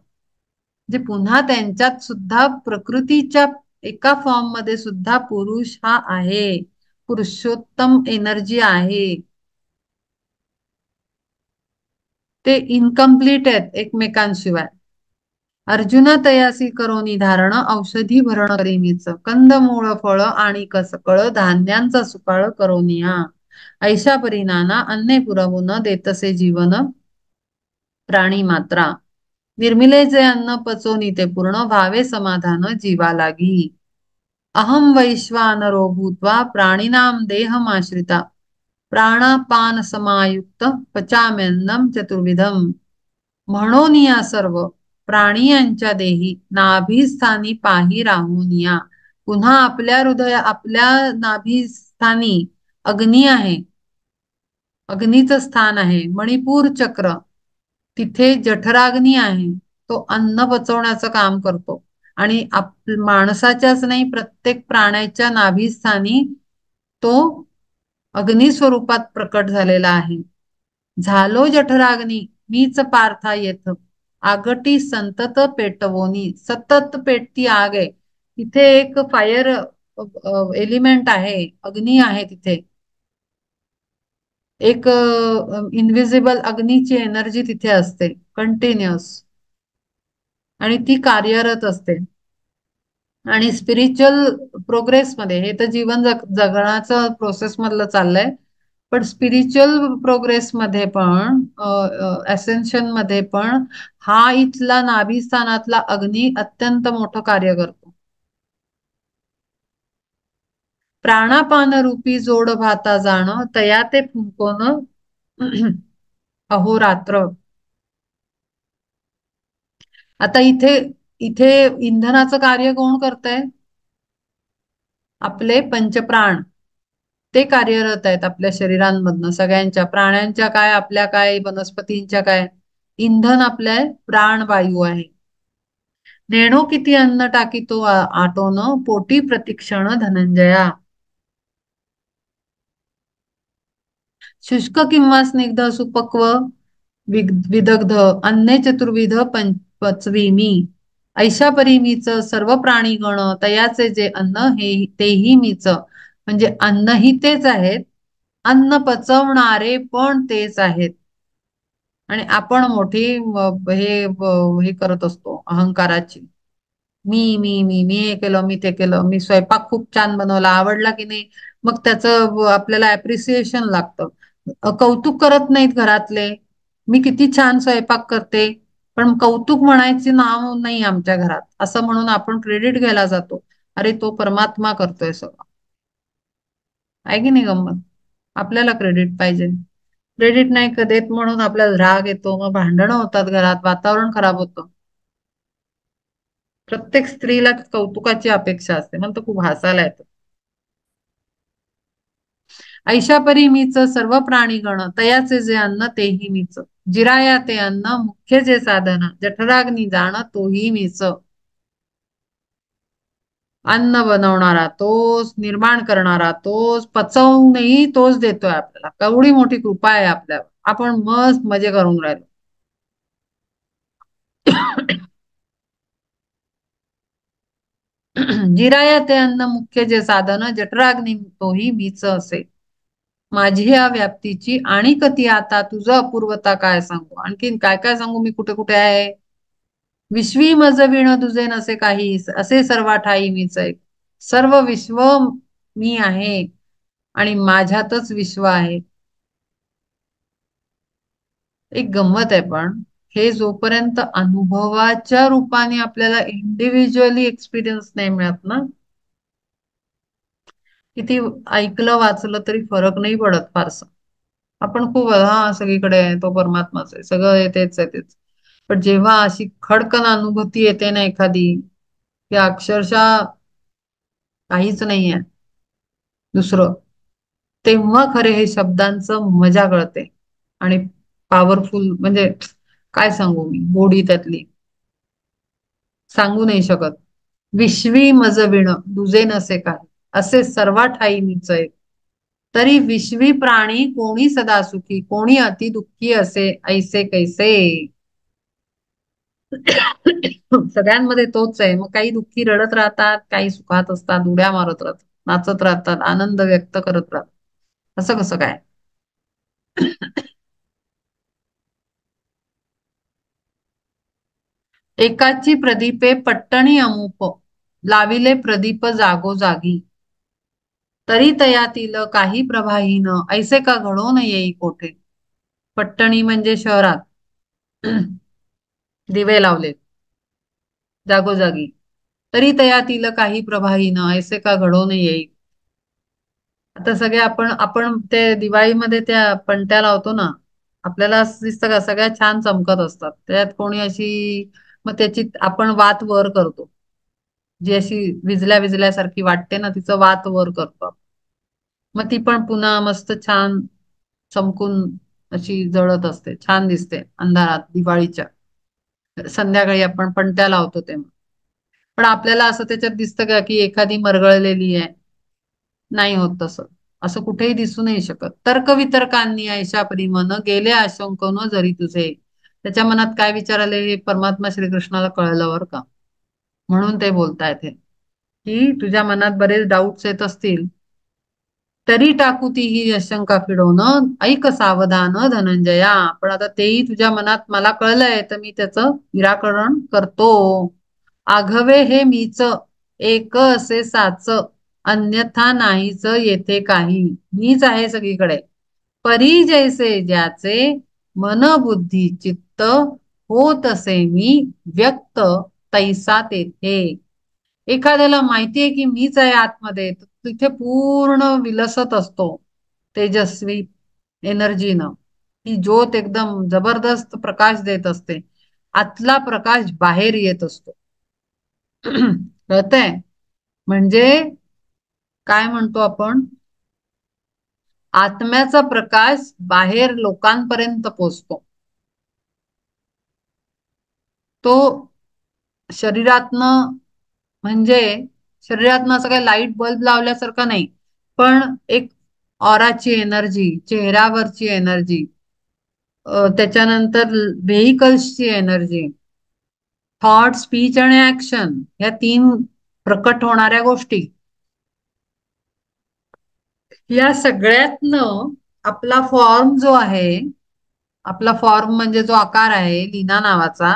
जे पुन्हा त्यांच्यात सुद्धा प्रकृतीच्या एका फॉर्म मध्ये सुद्धा पुरुष हा आहे, पुरुषोत्तम एनर्जी आहे. ते इनकम्प्लीट आहेत एकमेकांशिवाय. अर्जुना तयासी करोनी धारण औषधी भरण करीनीच, कंदमूळ फळ आणि कसकळ धान्यांचा सुकाळ करोनिया, ऐशा परिनाना अन्ने पुरवून देतसे जीवन प्राणी मात्रा, निर्मिले जे अन्न पचोनी ते पूर्ण व्हावे समाधान जीवा लागी. अहम वैश्वानरो भूत्वा प्राणिनां देहमाश्रिता, प्राणापान समायुक्त पचाम्यन्नम चतुर्विधम. म्हणून या सर्व प्राणियांच्या देही नाभीस्थानी पाही राहून पुन्हा आपल्या आपल्या नाभीस्थानी अग्नी आहे, अग्नीचं स्थान आहे. मणिपूर चक्र, तिथे जठराग्नी आहे, तो अन्न पचवण्याचं काम करतो. आणि माणसाच्याच नाही, प्रत्येक प्राण्याच्या नाभीस्थानी तो अग्नी स्वरूपात प्रकट झालेला आहे. झालो जठराग्नी मीच पार्था येथ, आगटी संतत पेटवोनी, सतत पेटती आग आहे तिथे. एक फायर एलिमेंट आहे, अग्नी आहे तिथे, एक इनविजिबल अग्नीची एनर्जी तिथे असते कंटिन्युअस, आणि ती कार्यरत असते. आणि स्पिरिच्युअल प्रोग्रेस मध्ये, हे तर जीवन जगण्याचं प्रोसेस मधलं चाललंय, पण स्पिरिच्युअल प्रोग्रेस मध्ये पण, असेन्शन मध्ये पण, हा इथला नाभिस्थानातला अग्नी अत्यंत मोठं कार्य करतो. प्राणापान रूपी जोड भाता जाण तया ते फुंकोन अहोरात्र. आता इथे इथे इंधनाचं कार्य कोण करतंय? आपले पंचप्राण, ते कार्यरत आहेत आपल्या शरीरांमधनं, सगळ्यांच्या प्राण्यांच्या काय, आपल्या काय, वनस्पतींच्या काय. इंधन आपल्या प्राणवायू आहे. नेणो किती अन्न टाकीतो आटोन पोटी प्रतिक्षण धनंजया. शुष्क किंवा स्निग्ध सुपक्व विदग्ध अन्ने चतुर्विध पचविमी. ऐशा परी मीच सर्व प्राणी गण तयाचे जे अन्न हे तेही मीच, म्हणजे अन्नही तेच आहेत, अन्न पचवणारे पण तेच आहेत. आणि आपण मोठी हे करत असतो अहंकाराची. मी हे केलं, मी ते केलं, मी स्वयंपाक खूप छान बनवला, आवडला की नाही, मग त्याचं आपल्याला अप्रिसिएशन लागतं. कौतुक करत नाहीत घरातले, मी किती छान स्वयंपाक करते, पण कौतुक म्हणायचे नाव नाही आमच्या घरात, असं म्हणून आपण क्रेडिट घ्यायला जातो. अरे तो परमात्मा करतोय सगळं. आहे की नाही गंमत? आपल्याला क्रेडिट पाहिजे. क्रेडिट नाही देत म्हणून आपल्याला राग येतो, मग भांडणं होतात घरात, वातावरण खराब होतं. प्रत्येक स्त्रीला कौतुकाची अपेक्षा असते, म्हणून तर खूप हसायला येतं. ऐशापरी मीच सर्व प्राणी गण तयाचे जे अन्न तेही मीच, जिराया ते अन्न मुख्य जे साधन जठराग्नी जाण तोही मीच. अन्न बनवणारा तोच, निर्माण करणारा तोच, पचवूनही तोच देतोय आपल्याला. केवढी मोठी कृपा आहे आपल्यावर, आपण मस्त मजे करून राहिलो. जिराया ते अन्न मुख्य जे साधन जठराग्नी तोही मीच असे. माझी या व्याप्तीची आणि कती आता तुझं अपूर्वता काय सांगू, आणखीन काय काय सांगू, मी कुठे कुठे आहे. विश्वी मज विण तुझे नसे काही, असे सर्वा ठाई मीच आहे. सर्व विश्व मी आहे आणि माझ्यातच विश्व आहे. एक गंमत आहे, पण हे जोपर्यंत अनुभवाच्या रूपाने आपल्याला इंडिव्हिज्युअली एक्सपिरियन्स नाही मिळत ना, किती ऐकलं वाचलं तरी फरक नाही पडत फारसा. आपण खूप हा सगळीकडे आहे, तो परमात्माच आहे, सगळं आहे, तेच आहे तेच. पण जेव्हा अशी खडकन अनुभूती येते ना एखादी, की अक्षरशः काहीच नाहीये दुसरं, तेव्हा खरे हे शब्दांचं मजा कळते. आणि पॉवरफुल म्हणजे काय सांगू मी, गोडी त्यातली सांगू नाही शकत. विश्वी मज विण दुजे नसे काही, असे सर्वा ठाई मीच आहे. तरी विश्वी प्राणी कोणी सदा सुखी, कोणी अति दुःखी असे ऐसे कैसे. सगळ्यांमध्ये तोच आहे, मग काही दुःखी रडत राहतात, काही सुखात असतात, उड्या मारत राहतात, नाचत राहतात, आनंद व्यक्त करत राहतात. असं कसं काय? एकाची प्रदीपे पट्टणी अमुप, लाविले प्रदीप जागोजागी, तरी तयातील काही प्रभाहीन, ऐसे का घडो न येई कोठे. पट्टणी म्हणजे शहरात दिवे लावलेत जागोजागी, तरी तयातील काही प्रभाहीन, ऐसे का घडो न येई. आता सगळे आपण ते दिवाळीमध्ये त्या पणत्या लावतो ना, आपल्याला असं दिसतं का सगळ्या छान चमकत असतात, त्यात कोणी अशी, मग त्याची आपण वात वर करतो, जी अशी विजल्या विजल्यासारखी वाटते ना, तिचं वात वर करतो आपण. मग ती पण पुन्हा मस्त छान चमकून अशी जळत असते, छान दिसते अंधारात दिवाळीच्या संध्याकाळी आपण पणत्या लावतो तेव्हा. पण आपल्याला असं त्याच्यात दिसतं का की एखादी मरगळलेली आहे? नाही होत तसं. असं कुठेही दिसू नाही शकत. तर्कवितर्कांनी ऐशा परी मन गेले आशंक न जरी तुझे. त्याच्या मनात काय विचार आले हे परमात्मा श्रीकृष्णाला कळलं बरं का. म्हणून ते बोलतायत हे, की तुझ्या मनात बरेच डाऊट्स येत असतील, तरी टाकू ती ही आशंका फिरवणं ऐक सावधान धनंजया. पण आता तेही तुझ्या मनात मला कळलंय, तर मी त्याचं निराकरण करतो. आघवे हे मीच एक असे साच, अन्यथा नाहीच येथे काही. मीच आहे सगळीकडे. परी जैसे ज्याचे मन बुद्धी चित्त, होत असे मी व्यक्त तैसा तेथे. एखाद्याला माहितीये की मीच आहे आतमध्ये, तर तिथे पूर्ण विलसत असतो तेजस्वी एनर्जीनं. ती ज्योत एकदम जबरदस्त प्रकाश देत असते, आतला प्रकाश बाहेर येत असतो. कळतंय? म्हणजे काय म्हणतो आपण, आत्म्याचा प्रकाश बाहेर लोकांपर्यंत पोचतो. तो शरीरातनं, म्हणजे शरीरातनं असं काही लाईट बल्ब लावल्यासारखं नाही, पण एक ऑराची एनर्जी, चेहऱ्यावरची एनर्जी, त्याच्यानंतर व्हेकल्सची एनर्जी, थॉट, स्पीच आणि ऍक्शन या तीन प्रकट होणाऱ्या गोष्टी, या सगळ्यातनं आपला फॉर्म जो आहे, आपला फॉर्म म्हणजे जो आकार आहे लीना नावाचा,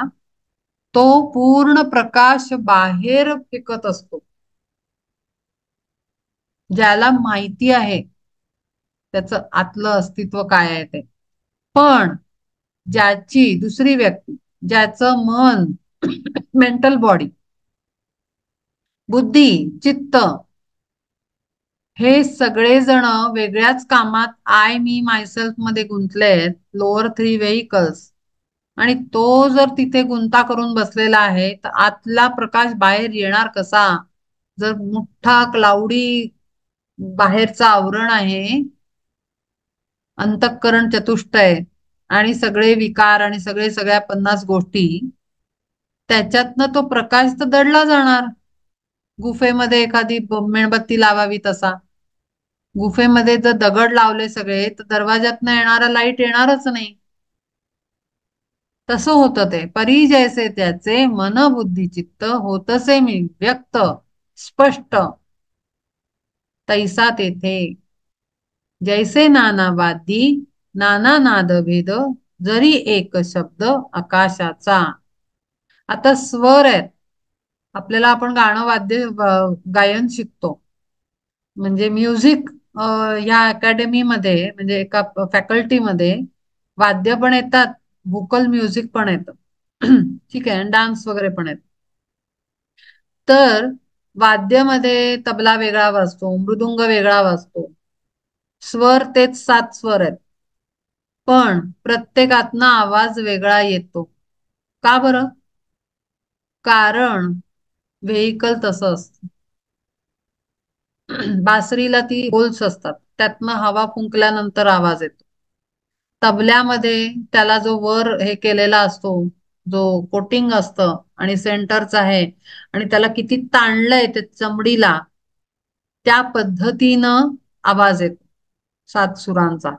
तो पूर्ण प्रकाश बाहेर फेकत असतो. ज्याला माहिती आहे त्याचं आतलं अस्तित्व काय आहे ते. पण ज्याची दुसरी व्यक्ती, ज्याचं मन मेंटल बॉडी, बुद्धी, चित्त हे सगळेजण वेगळ्याच कामात आय मी मायसेल्फ मध्ये गुंतलेत, लोअर थ्री व्हेइकल्स, आणि तो जर तिथे गुंता करून बसलेला आहे तर आतला प्रकाश बाहेर येणार कसा? जर मोठा क्लाउडी बाहेरचं आवरण आहे, अंतःकरण चतुष्टय आणि सगळे विकार आणि सगळ्या 50 गोष्टी, त्याच्यातनं तो प्रकाश तर दडला जाणार. गुफेमध्ये एखादी मेणबत्ती लावावी तसा, गुफेमध्ये जर दगड लावले सगळे तर दरवाजातनं येणारा लाईट येणारच नाही. तसं होतं ते. परी जैसे त्याचे मन बुद्धी चित्त होतसे मी व्यक्त स्पष्ट, तैसा तेथे जैसे नाना वादी नाना नाद भेद, जरी एक शब्द आकाशाचा. आता स्वर आहेत. आपल्याला आपण गाणं गायन शिकतो, म्हणजे म्युझिक या अकॅडमीमध्ये म्हणजे एका फॅकल्टीमध्ये वाद्य पण येतात, व्होकल म्युझिक पण येतं. ठीक आहे, डान्स वगैरे पण येत. तर वाद्यामध्ये तबला वेगळा वाजतो, मृदुंग वेगळा वाजतो, स्वर तेच 7 स्वर आहेत, पण प्रत्येकातनं आवाज वेगळा येतो. का बरं? कारण व्हेइकल तसं असतं. बासरीला ती होल्स असतात, त्यातनं हवा फुंकल्यानंतर आवाज येतो. तबल्यामध्ये त्याला जो वर हे केलेला असतो, जो कोटिंग असतं आणि सेंटरचा आहे, आणि त्याला किती ताणलंय ते चमडीला, त्या पद्धतीनं आवाज येतो 7 सुरांचा.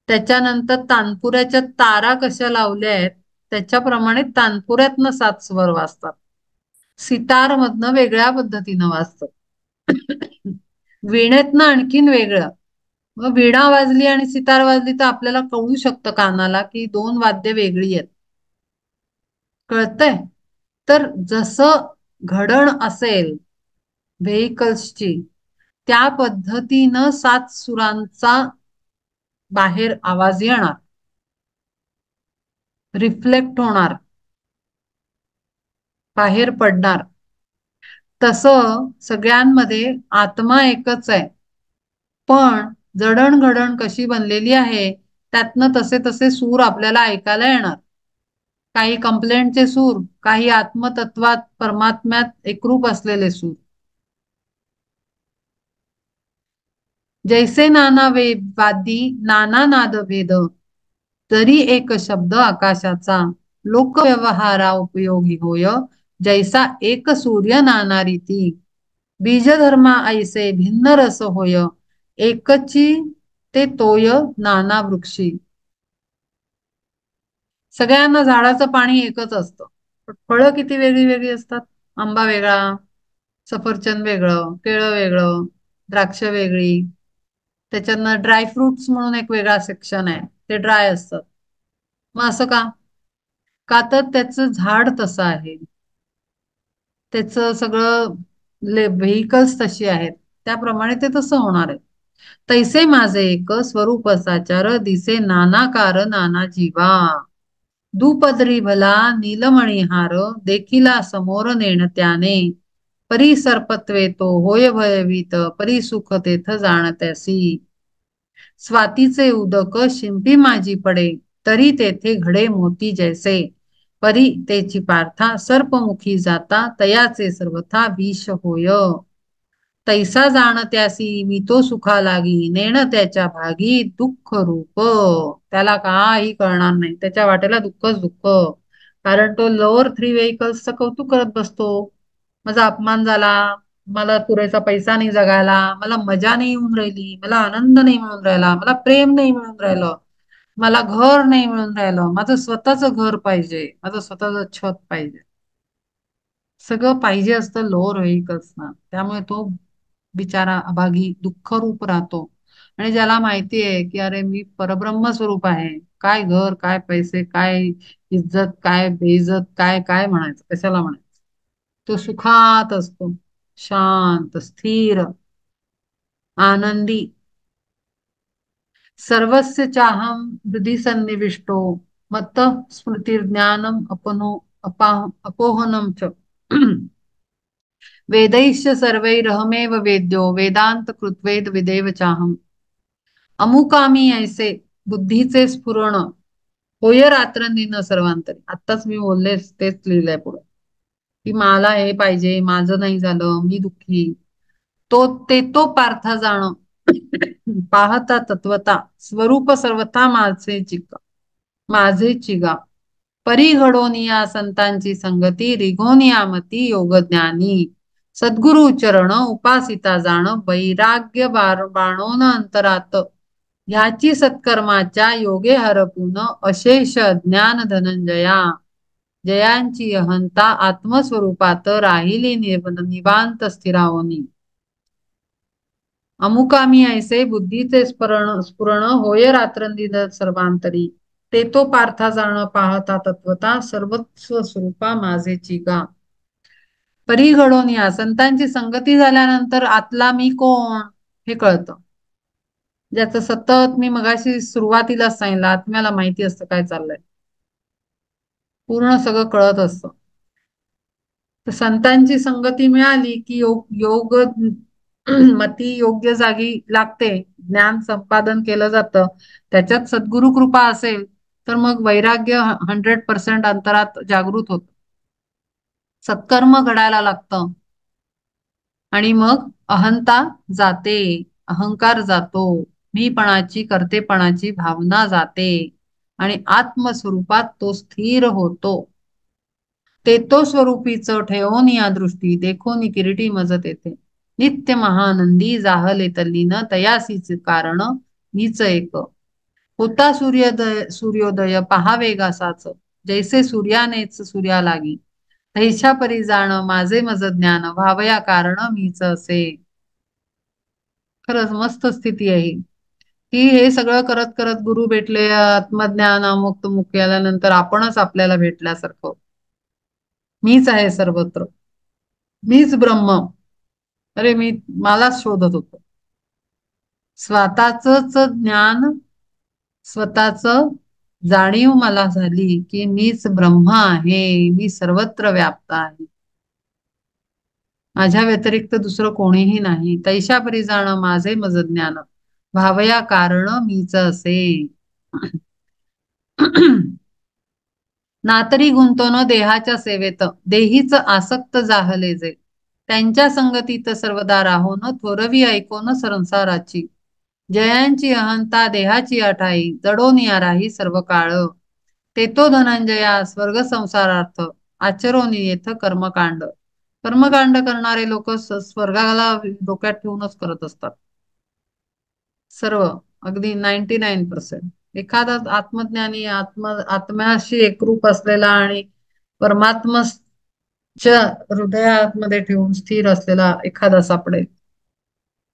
त्याच्यानंतर तानपुऱ्याच्या तारा कशा लावल्या आहेत त्याच्याप्रमाणे तानपुऱ्यातनं 7 स्वर वाजतात. सितार मधनं वेगळ्या पद्धतीनं वाजतं. वीणेतनं आणखीन वेगळं. मग वीणा वाजली आणि सितार वाजली तर आपल्याला कळू शकतं कानाला की दोन वाद्य वेगळी आहेत. कळतंय? तर जसं घडण असेल व्हेइकल्सची, त्या पद्धतीनं 7 सुरांचा बाहेर आवाज येणार, रिफ्लेक्ट होणार, बाहेर पडणार. तसं सगळ्यांमध्ये आत्मा एकच आहे, पण जडणघडण कशी बनलेली आहे त्यातनं तसे तसे सूर आपल्याला ऐकायला येणार. काही कंप्लेंटचे सूर, काही आत्मतत्वात परमात्म्यात एकरूप असलेले सूर. जैसे नाना वादी नाना नाद भेद, तरी एक शब्द आकाशाचा. लोकव्यवहारा उपयोगी होय, जैसा एक सूर्य नाना रीती. बीजधर्मा ऐसे भिन्न रस होय, एकची ते तोय नाना वृक्षी. सगळ्यांना झाडाचं पाणी एकच असतं, पण फळं किती वेगळी वेगळी असतात. आंबा वेगळा, सफरचंद वेगळं, केळं वेगळं, द्राक्ष वेगळी. त्याच्यानं ड्राय फ्रुट्स म्हणून एक वेगळा सेक्शन आहे, ते ड्राय असतात. मग असं का? का तर त्याचं झाड तसं आहे, त्याचं सगळं व्हेइकल्स तशी आहेत, त्याप्रमाणे ते तसं होणार आहे. तैसे माझे एक स्वरूप साचार, दिसे नानाकार नाना जीवा. दुपदरी भला नीलमणी हार, देखिला समोर नेण त्याने. परी सर्पत्वे तो होय भयभीत, परी सुख तेथ जाणत्यासी. स्वातीचे उदक शिंपी माझी पडे, तरी तेथे घडे मोती जैसे. परी तेची पार्था सर्पमुखी जाता, तयाचे सर्वथा विष होय. तैसा जाण त्यासी मी तो सुखा लागी, नेण त्याच्या भागी दुःख रूप. त्याला काही कळणार नाही, त्याच्या वाटेला दुःखच दुःख. कारण तो लोअर थ्री व्हेइकल्सचं कौतुक करत बसतो. माझा अपमान झाला, मला पुरेसा पैसा नाही जगायला, मला मजा नाही येऊन राहिली, मला आनंद नाही मिळून राहिला, मला प्रेम नाही मिळून राहिलं. मला घर नाही मिळून राहिलं, माझं स्वतःच घर पाहिजे, माझं स्वतःच छत पाहिजे. सगळं पाहिजे असतं लोअर व्हेइकल्स ना, त्यामुळे तो बिचारा अभागी दुःखरूप राहतो. आणि ज्याला माहिती आहे की अरे मी परब्रह्म स्वरूप आहे, काय घर, काय पैसे, काय इज्जत, काय बेइज्जत, काय काय म्हणायचं, कशाला म्हणायचं, तो सुखात असतो, शांत, स्थिर, आनंदी. सर्वस्य चाहम हृदि सन्निविष्टो मत्त स्मृतिर्ज्ञानम अपोहनम च वेदैश्च सर्वैरहमेव वेद्यो वेदांत कृत्वेद विदेव चाहम. अमुकामी ऐसे बुद्धीचे स्फुरण होय रात्रंदिन सर्वांतरी. आत्ताच मी बोलले तेच लिहिलंय पुढे, की मला हे पाहिजे, माझं नाही झालं, मी दुःखी. तो ते तो पार्थ जाण पाहता तत्वता स्वरूप सर्वथा माझे चिका, माझे चिगा. परी घडोनिया संतांची संगती रिघोनिया मती योगज्ञानी. सद्गुरु चरण उपासिता जाण वैराग्य बाणोन अंतरात. ह्याची सत्कर्माच्या योगे हरपून अशेष ज्ञान धनंजया. जयांची अहंता आत्मस्वरूपात राहिली निवांत स्थिरावनी. अमुकामी ऐसे बुद्धीचे स्फुरण होय रात्रंदिन सर्वांतरी. ते तो पार्था जाण पाहता तत्वता सर्वस्व स्वरूपा माझे चिगा. परी घडून या संतांची संगती झाल्यानंतर आतला मी कोण हे कळतं. ज्याचं सतत मी मगाशी सुरुवातीलाच सांगितलं, आत्म्याला माहिती असतं काय चाललंय, पूर्ण सगळं कळत असतं. तर संतांची संगती मिळाली की योग योग मती योग्य जागी लागते, ज्ञान संपादन केलं जातं. त्याच्यात सद्गुरु कृपा असेल तर मग वैराग्य 100% अंतरात जागृत होत, सत्कर्म घडायला लागतं. आणि मग अहंता जाते, अहंकार जातो, मीपणाची कर्तेपणाची भावना जाते आणि आत्मस्वरूपात तो स्थिर होतो. ते तो स्वरूपीच ठेवून या दृष्टी देखोनी किरीटी मजत येते. नित्य महानंदी जाहले तल्लीन तयासीच कारण मीच एक. होता सूर्योदय पहा वेगासाच, जैसे सूर्यानेच सूर्या लागी. तैशा परी जाण माझे मज ज्ञान व्हावया कारण मीच असे. खरंच मस्त स्थिती आहे ही. की हे सगळं करत करत गुरु भेटले, आत्मज्ञान अमुक्त मुक्त आल्यानंतर आपणच आपल्याला भेटल्यासारखं. मीच आहे सर्वत्र, मीच ब्रह्म. अरे मी मलाच शोधत होतो. स्वतःच ज्ञान, स्वतःच जाणीव मला झाली की मीच ब्रह्म आहे, मी सर्वत्र व्याप्त आहे, माझ्या व्यतिरिक्त दुसरं कोणीही नाही. तैशा परी जाण माझे मज ज्ञान भावया कारण मीच असे. नातरी गुंतवण देहाच्या सेवेत देहीच आसक्त जाहले जे. त्यांच्या संगतीत सर्वदा राहोन थोरवी ऐकोन संसाराची. जयांची अहंता देहाची अठाई जडोन या राही सर्व काळ. ते तो धनंजया स्वर्ग संसारार्थ आचरोनी येथ कर्मकांड. कर्मकांड करणारे लोक स्वर्गाला डोक्यात ठेवूनच करत असतात सर्व, अगदी 99%. एखादा आत्मज्ञानी आत्म्याशी एकरूप असलेला आणि परमात्माच्या हृदयामध्ये ठेवून स्थिर असलेला एखादा सापडेल.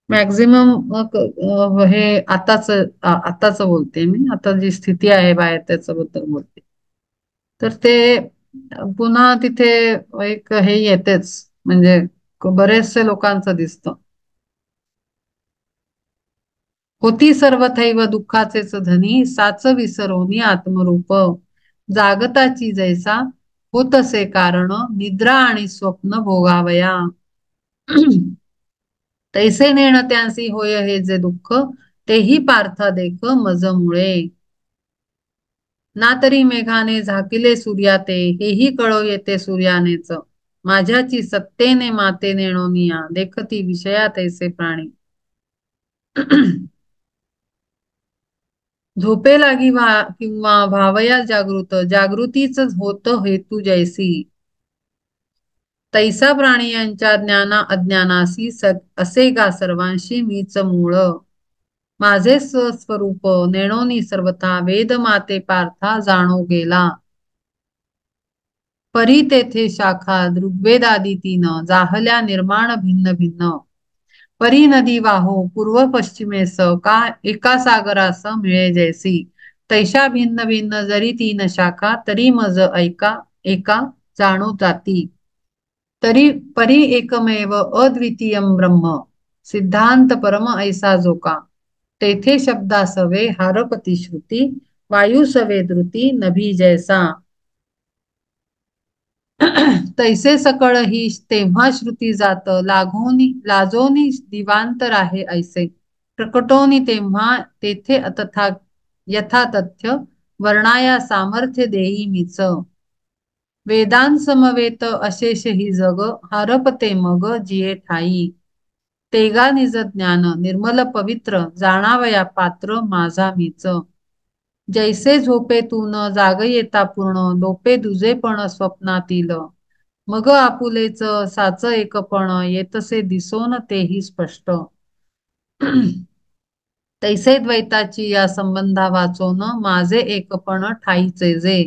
मॅक्झिमम हे आताच बोलते मी, आता जी स्थिती आहे बाहेर त्याच्याबद्दल बोलते. तर ते पुन्हा तिथे एक हे येतेच, म्हणजे बरेचसे लोकांचं दिसतं. होती सर्वथैव दुःखाचेच धनी साच विसरोनी आत्मरूप. जागताची जैसा होतसे कारण निद्रा आणि स्वप्न भोगावया. तैसे नेण त्यांसी होय हे जे दुःख तेही पार्था देख मजमुळे. ना तरी मेघाने झाकिले सूर्या ते हेही कळो येते सूर्यानेच. माझ्याची सत्तेने माते नेणोनिया देखती विषया तैसे प्राणी. झोपे लागी किंवा भावया जागृत जागृतीच होत हेतू जैसी. तैसा प्राणी यांच्या ज्ञाना अज्ञानासी असे गा सर्वांशी मीच मूळ. माझे स्वस्वरूप नेणोनी सर्वथा वेद माते पार्था जाणो गेला. परी तेथे शाखा ऋग्वेदादी तीन जाहल्या निर्माण भिन्न भिन्न. परी नदी वाहो पूर्व पश्चिमेस का एका सागरास मिळे जैसी. तैशा भिन्न भिन्न जरी तीन शाखा तरी मज ऐका एका जाणो जाती. तरी परी एकमेव अद्वितीयम ब्रह्म सिद्धांत परम ऐसा जोका. तेथे शब्दासवे हारपती श्रुती वायुसवे धृती नभी जैसा. तैसे सकळ ही तेव्हा श्रुती जात लागोनी लाजोनी दिवांतर आहे ऐसे. प्रकटोनी तेव्हा तेथे तथा यथा तथ्य वर्णाया सामर्थ्य देई मीच. वेदांसमवेत अशेष ही जग हरपते मग जिये ठाई. तेगा निज ज्ञान निर्मल पवित्र जाणावया पात्र माझा मीच. जैसे झोपेतून जाग येता पूर्ण लोपे दुजेपण स्वप्नातील. मग आपुलेच साच एकपण येतसे दिसोन तेही स्पष्ट. तैसे द्वैताची या संबंधा वाचोन माझे एकपण ठाईचे जे.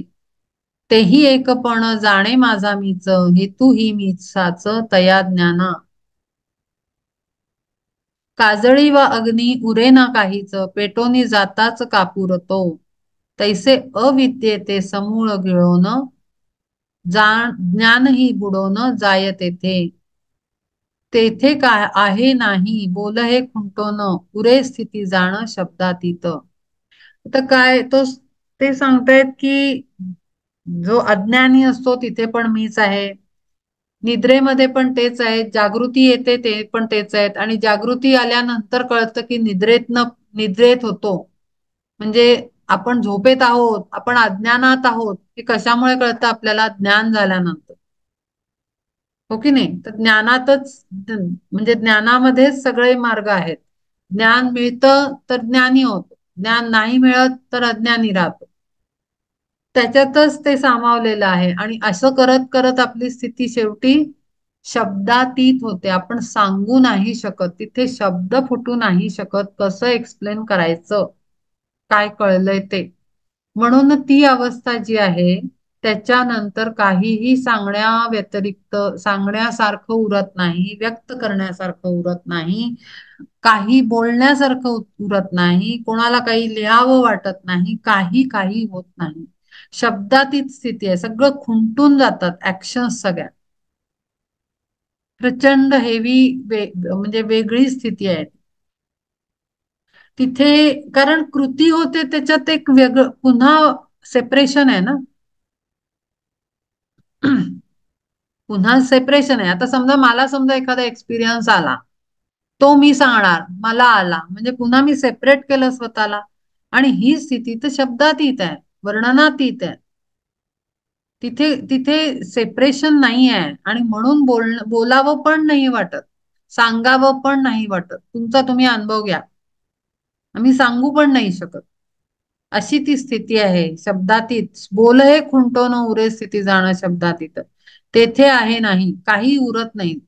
तेही एकपण जाणे माझा मीच हेतू ही मीच साच तया ज्ञाना. काजळी व अग्नी उरे ना काहीच पेटोनी जाताच कापूर तो. तैसे अविद्येते समूळ गिळोन ज्ञानही बुडोन जाय तेथे. तेथे काय आहे नाही बोल हे खुंटोन उरे स्थिती जाण शब्दातीत. आता काय तो ते सांगतायत की जो अज्ञानी असतो तिथे पण मीच आहे. निद्रेमध्ये पण तेच आहे. जागृती येते ते पण तेच आहेत. आणि जागृती आल्यानंतर कळतं की निद्रेत होतो. म्हणजे आपण झोपेत आहोत, आपण अज्ञानात आहोत हे कशामुळे कळतं आपल्याला? ज्ञान झाल्यानंतर. हो की नाही? तर ज्ञानातच म्हणजे ज्ञानामध्येच सगळे मार्ग आहेत. ज्ञान मिळतं तर ज्ञानी होतो, ज्ञान नाही मिळत तर अज्ञानी राहतो. त्याच्यातच ते सामावलेलं आहे. आणि असं करत करत आपली स्थिती शेवटी शब्दातीत होते. आपण सांगू नाही शकत, तिथे शब्द फुटू नाही शकत. कसं एक्सप्लेन करायचं काय कळलंय ते. म्हणून ती अवस्था जी आहे त्याच्यानंतर काहीही सांगण्या व्यतिरिक्त सांगण्यासारखं उरत नाही, व्यक्त करण्यासारखं उरत नाही, काही बोलण्यासारखं उरत नाही, कोणाला काही लिहावं वाटत नाही, काही काही होत नाही. शब्दातीत स्थिती आहे. सगळं खुंटून जातात ऍक्शन्स सगळ्या. प्रचंड हेवी म्हणजे वेगळी स्थिती आहे तिथे. कारण कृती होते त्याच्यात एक वेगळं पुन्हा सेपरेशन आहे ना. पुन्हा सेपरेशन आहे. आता समजा एखादा एक्सपिरियन्स आला, तो मी सांगणार, मला आला म्हणजे पुन्हा मी सेपरेट केलं स्वतःला. आणि ही स्थिती तर शब्दातीत आहे, वर्णनातीत आहे. तिथे तिथे सेपरेशन नाही आहे. आणि म्हणून बोलावं पण नाही वाटत, सांगावं पण नाही वाटत. तुमचा तुम्ही अनुभव घ्या, आम्ही सांगू पण नाही शकत. अशी ती स्थिती आहे शब्दातीत. बोल हे खुंटोन उरे स्थिती जाणं शब्दातीत. तेथे आहे नाही, काही उरत नाही.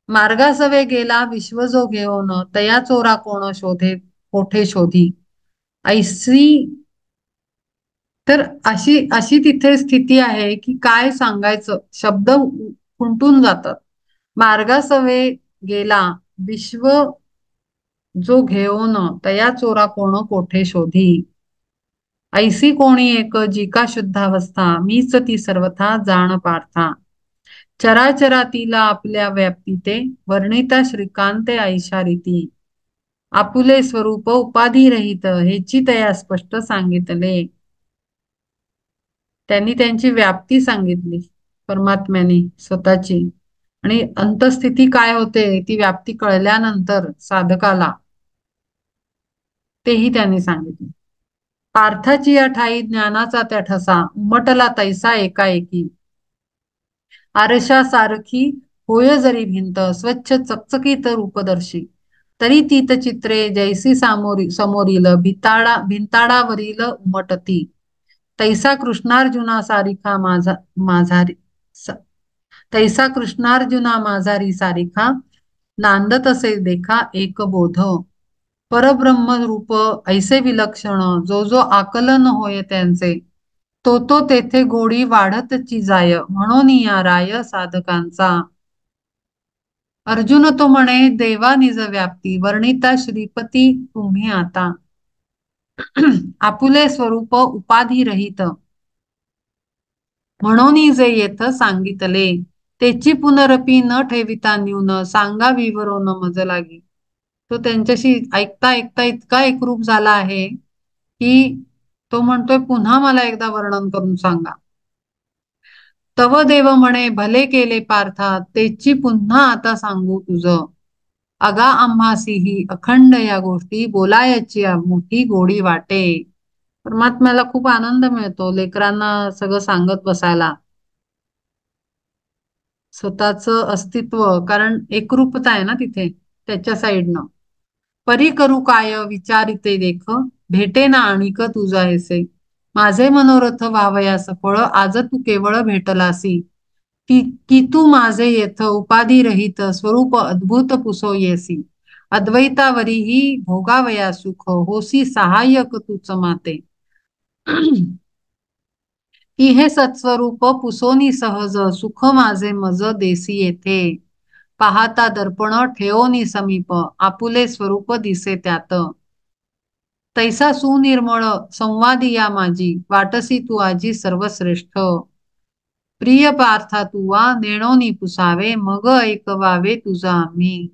मार्गासवे गेला विश्व जो घेऊन तया चोरा कोण शोधे कोठे शोधी. ऐसी तर अशी अशी तिथे स्थिती आहे की काय सांगायचं, शब्द खुंटून जातात. मार्गासवे गेला विश्व जो घेऊन तया चोरा कोण कोठे शोधी. ऐसी कोणी एक जिका शुद्धावस्था मीच ती सर्वथा जाण पार्था. चराचरातीला आपल्या व्याप्तीते वर्णिता श्रीकांते ऐशा रीती. आपुले स्वरूप उपाधी रहित हेची तया स्पष्ट सांगितले. त्यांनी त्यांची व्याप्ती सांगितली परमात्म्याने स्वतःची. आणि अंतस्थिती काय होते ती व्याप्ती कळल्यानंतर साधकाला तेही त्यांनी सांगितले. पार्थाची या ठाई ज्ञानाचा त्या ठसा उमटला तैसा एकाएकी. आरशा सारखी होय जरी भिंत स्वच्छ चकचकीत रूपदर्शी. तरी तीत चित्रे जैसी समोरील भिंताडावरील उमटती. तैसा कृष्णार्जुना सारिखा माझारी तैसा कृष्णार्जुना माझारी सारिखा नांदत असे देखा एक बोध. परब्रह्म रूप ऐसे विलक्षण, जो जो आकलन होय त्यांचे, तो तो तेथे गोडी वाढतची जाय, म्हणून या राय साधकांचा. अर्जुन तो म्हणे, देवा निज व्याप्ती वर्णिता श्रीपती तुम्ही आता. आपुले स्वरूप उपाधी रहित, म्हणून जे येथ सांगितले, तेची पुनरपी न ठेविता न्यून, सांगा विवरो मज लागी. तो त्यांच्याशी ऐकता ऐकता इतका एकरूप झाला आहे की तो म्हणतोय, पुन्हा मला एकदा वर्णन करून सांगा. तव देव म्हणे, भले केले पार्था, तेची पुन्हा आता सांगू तुझ. अगा आम्हासी ही अखंड या गोष्टी, बोलायची मोठी गोडी वाटे. परमात्म्याला खूप आनंद मिळतो लेकरांना सगळं सांगत बसायला, स्वतःच अस्तित्व, कारण एकरूपता आहे ना तिथे त्याच्या साईडनं. परी करू काय विचारिते देख, भेटे ना आणिक तुझा ऐसे. माझे मनोरथ व्हावया सफळ, आज तू केवळ भेटलासी. की तू माझे येथ उपाधी रहित, स्वरूप अद्भुत पुसो येसी. अद्वैतावरी ही भोगावया सुख, होसी सहाय्यक तूच माते. की हे सत्स्वरूप पुसोनी सहज, सुख माझे मज देसी येथे. पाहता दर्पण ठेवोनी समीप, आपुले स्वरूप दिसे त्यात. तैसा सुनिर्मळ संवादी या माझी, वाटसी तू आजी सर्वश्रेष्ठ. प्रिय पार्था तुवा नेणोनी पुसावे, मग ऐकवावे तुझा आम्ही.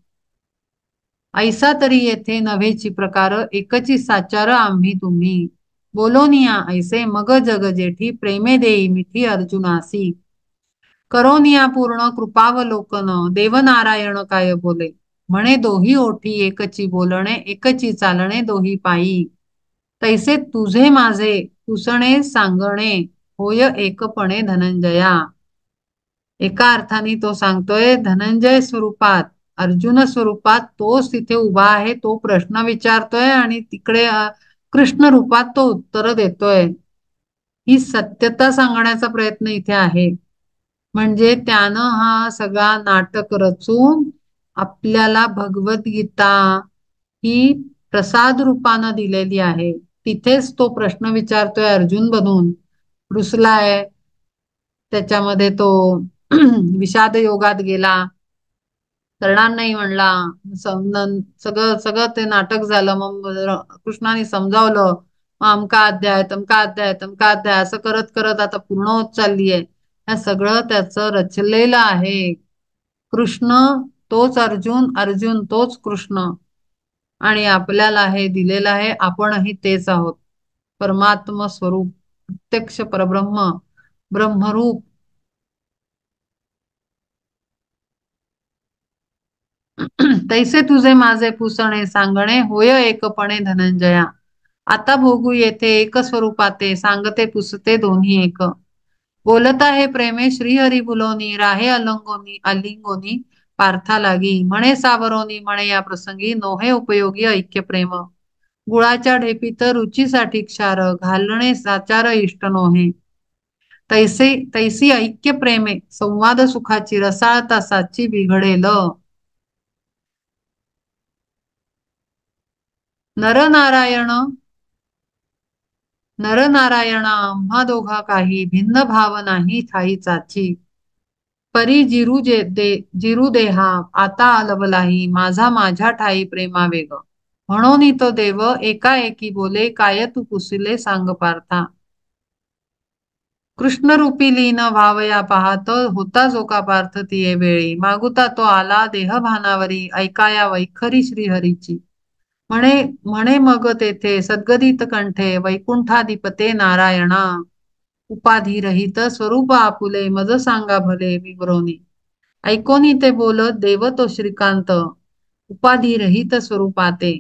ऐसा तरी येथे नव्हेची प्रकार, एकची साचार आम्ही तुम्ही. बोलोनिया ऐसे मग जग जेठी, प्रेमे देई मिठी अर्जुनासी. करोनिया पूर्ण कृपावलोकन, देवनारायण काय बोले. म्हणे दोही ओठी एकची बोलणे, एकची चालणे दोही पायी. तैसे तुझे माझे पुसणे सांगणे, होय एकपणे धनंजया. एका अर्थाने तो सांगतोय, धनंजय स्वरूपात, अर्जुन स्वरूपात तोच तिथे उभा आहे, तो प्रश्न विचारतोय आणि तिकडे कृष्ण रूपात तो उत्तर देतोय. ही सत्यता सांगण्याचा प्रयत्न इथे आहे. म्हणजे त्यानं हा सगळा नाटक रचून आपल्याला भगवद्गीता ही प्रसाद रूपानं दिलेली आहे. तिथेच तो प्रश्न विचारतोय अर्जुन बनून. रुसलाय, त्याच्यामध्ये तो विषाद योगात गेला, करणार नाही म्हणला. सगळं सगळं ते नाटक झालं. मग कृष्णाने समजावलं, अमका अध्याय तमका अध्याय तमका अध्याय असं करत करत आता पूर्ण होत चालली आहे. हे सगळं त्याचं रचलेलं आहे. कृष्ण तोच अर्जुन, अर्जुन तोच कृष्ण, आणि आपल्याला हे दिलेलं आहे. आपणही तेच आहोत. परमात्म स्वरूप, प्रत्यक्ष परब्रह्म, ब्रह्मरूप. तैसे तुझे माझे पुसणे सांगणे, होय एकपणे धनंजया. आता भोगू येथे एक स्वरूपाते, सांगते पुसते दोन्ही एक. बोलता हे प्रेमे श्रीहरी बुलोनी, राहे अलंगोनी अलिंगोनी पार्था लागी. म्हणे सावरोनी म्हणे या प्रसंगी, नोहे उपयोगी ऐक्य प्रेम. गुळाच्या ढेपीत रुचीसाठी क्षार, घालणे साचार इष्ट नोहे. तैसी ऐक्य प्रेमे, संवाद सुखाची रसाळता साची बिघडेल. नरनारायण नरनारायणा आम्हा दोघा काही, भिन्न भाव नाही ठाई चाची. परी जिरू देहा आता अलबलाही, माझा माझ्या ठाई प्रेमा वेग. म्हणून तो देव एकाएकी बोले, काय तू पुसिले सांग पार्था. कृष्णरूपी लीन व्हावया पाहत, होता जो का पार्थ तिये वेळी. मागुता तो आला देहभानावरी, ऐकाया वैखरी श्रीहरीची. म्हणे म्हणे मग तेथे सद्गदित कंठे, वैकुंठाधिपते नारायणा. उपाधी रहित स्वरूप आपुले, मज सांगा भले विवरोनी. ऐकोनी ते बोलत देव तो श्रीकांत, उपाधी रहित स्वरूपाते.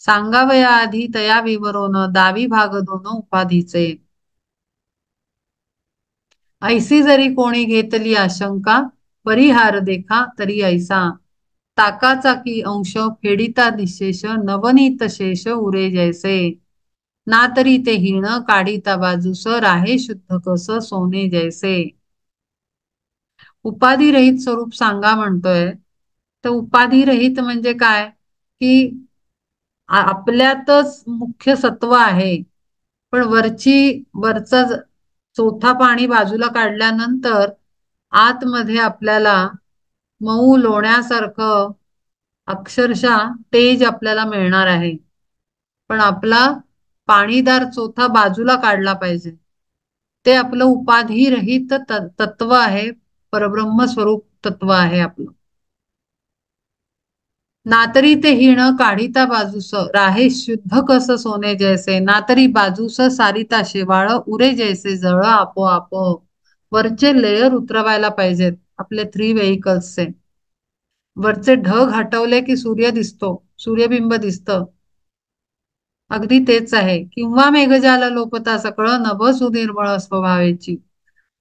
सांगावया आधी तया विवरोन, दावी भाग दोन उपाधीचे. ऐसी जरी कोणी घेतली आशंका, परिहार देखा तरी ऐसा. ताकाचा की अंश फेडिता निशेष, नवनीत शेष उरे जैसे. ना तरी ते हीण काढिता बाजूस, राहे शुद्ध कस सोने जैसे. उपाधिरहित स्वरूप सांगा म्हणतोय. तर उपाधिरहित म्हणजे काय, की आपल्यातच मुख्य सत्व आहे. पण वरचा चौथा पाणी बाजूला काढल्यानंतर आतमध्ये आपल्याला मऊ लोण्यासारखं अक्षरशः तेज आपल्याला मिळणार आहे. पण आपला पाणीदार चौथा बाजूला काढला पाहिजे. ते आपलं उपाधिरहित तत्व आहे. परब्रह्म स्वरूप तत्व आहे आपलं. नातरी ते हिण काढिता बाजूस राहे शुद्ध कस सोने जैसे, नातरी बाजूस सारिता शेवाळ उरे जैसे जळ आपोआप. वरचे लेयर उतरवायला पाहिजेत आपले 3 व्हेइकल्सचे. वरचे ढग हटवले की सूर्य दिसतो, सूर्यबिंब दिसतं. अगदी तेच आहे. किंवा मेघजाल लोपता सकळ नभ सुनिर्मळ स्वभावेची,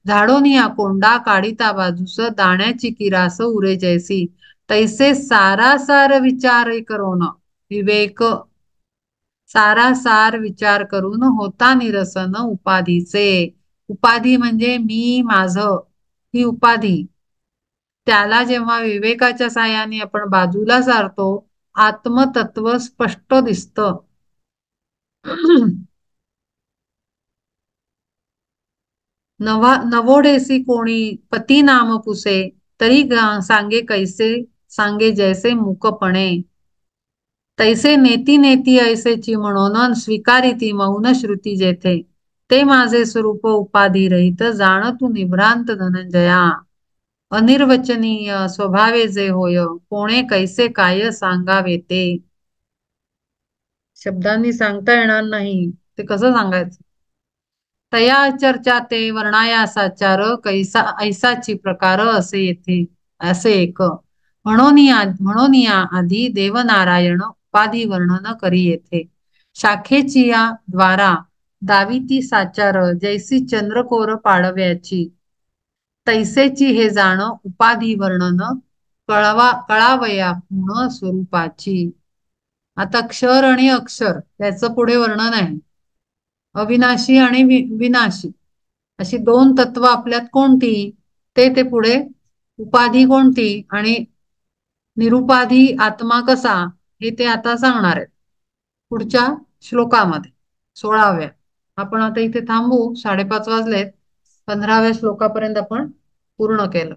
झाडोनिया कोंडा काढिता बाजूस दाण्याची किरास उरे जैसी, तैसे सारासार विचार करून विवेक, सारासार विचार करून होता निरसन उपाधीचे. उपाधी म्हणजे मी माझं, ही उपाधी. त्याला जेव्हा विवेकाच्या साहाय्याने आपण बाजूला सारतो, आत्मतत्व स्पष्ट दिसतं. नवोढेसी कोणी पती नाम पुसे, तरी सांगे कैसे, सांगे जैसे मूकपणे, तैसे नेती नेती ऐसेची म्हणून स्वीकारिती मौन श्रुती जेथे, ते माझे स्वरूप उपाधी रहित जाण तू निभ्रांत धनंजया, अनिर्वचनीय स्वभावे जे होय, कोणे कैसे काय सांगावे ते. शब्दांनी सांगता येणार नाही, ते कसं सांगायचं. तया चर्चा ते वर्णाया साचार, कैसा ऐसाची प्रकार असे येथे, असे एक. म्हणून या आधी देवनारायण उपाधी वर्णन करी येथे, शाखेची या द्वारा दाविती साचार जैसी चंद्रकोर पाडव्याची, तैसेची हे जाण उपाधी वर्णन कळावया पूर्ण स्वरूपाची. आता क्षर आणि अक्षर त्याचं पुढे वर्णन आहे. अविनाशी आणि विनाशी अशी 2 तत्व आपल्यात कोणती, ते पुढे उपाधी कोणती आणि निरुपाधी आत्मा कसा, हे ते आता सांगणार आहेत पुढच्या श्लोकामध्ये, 16व्या. आपण आता इथे थांबू. 5:30 वाजलेत. 15व्या श्लोकापर्यंत आपण पूर्ण केलं.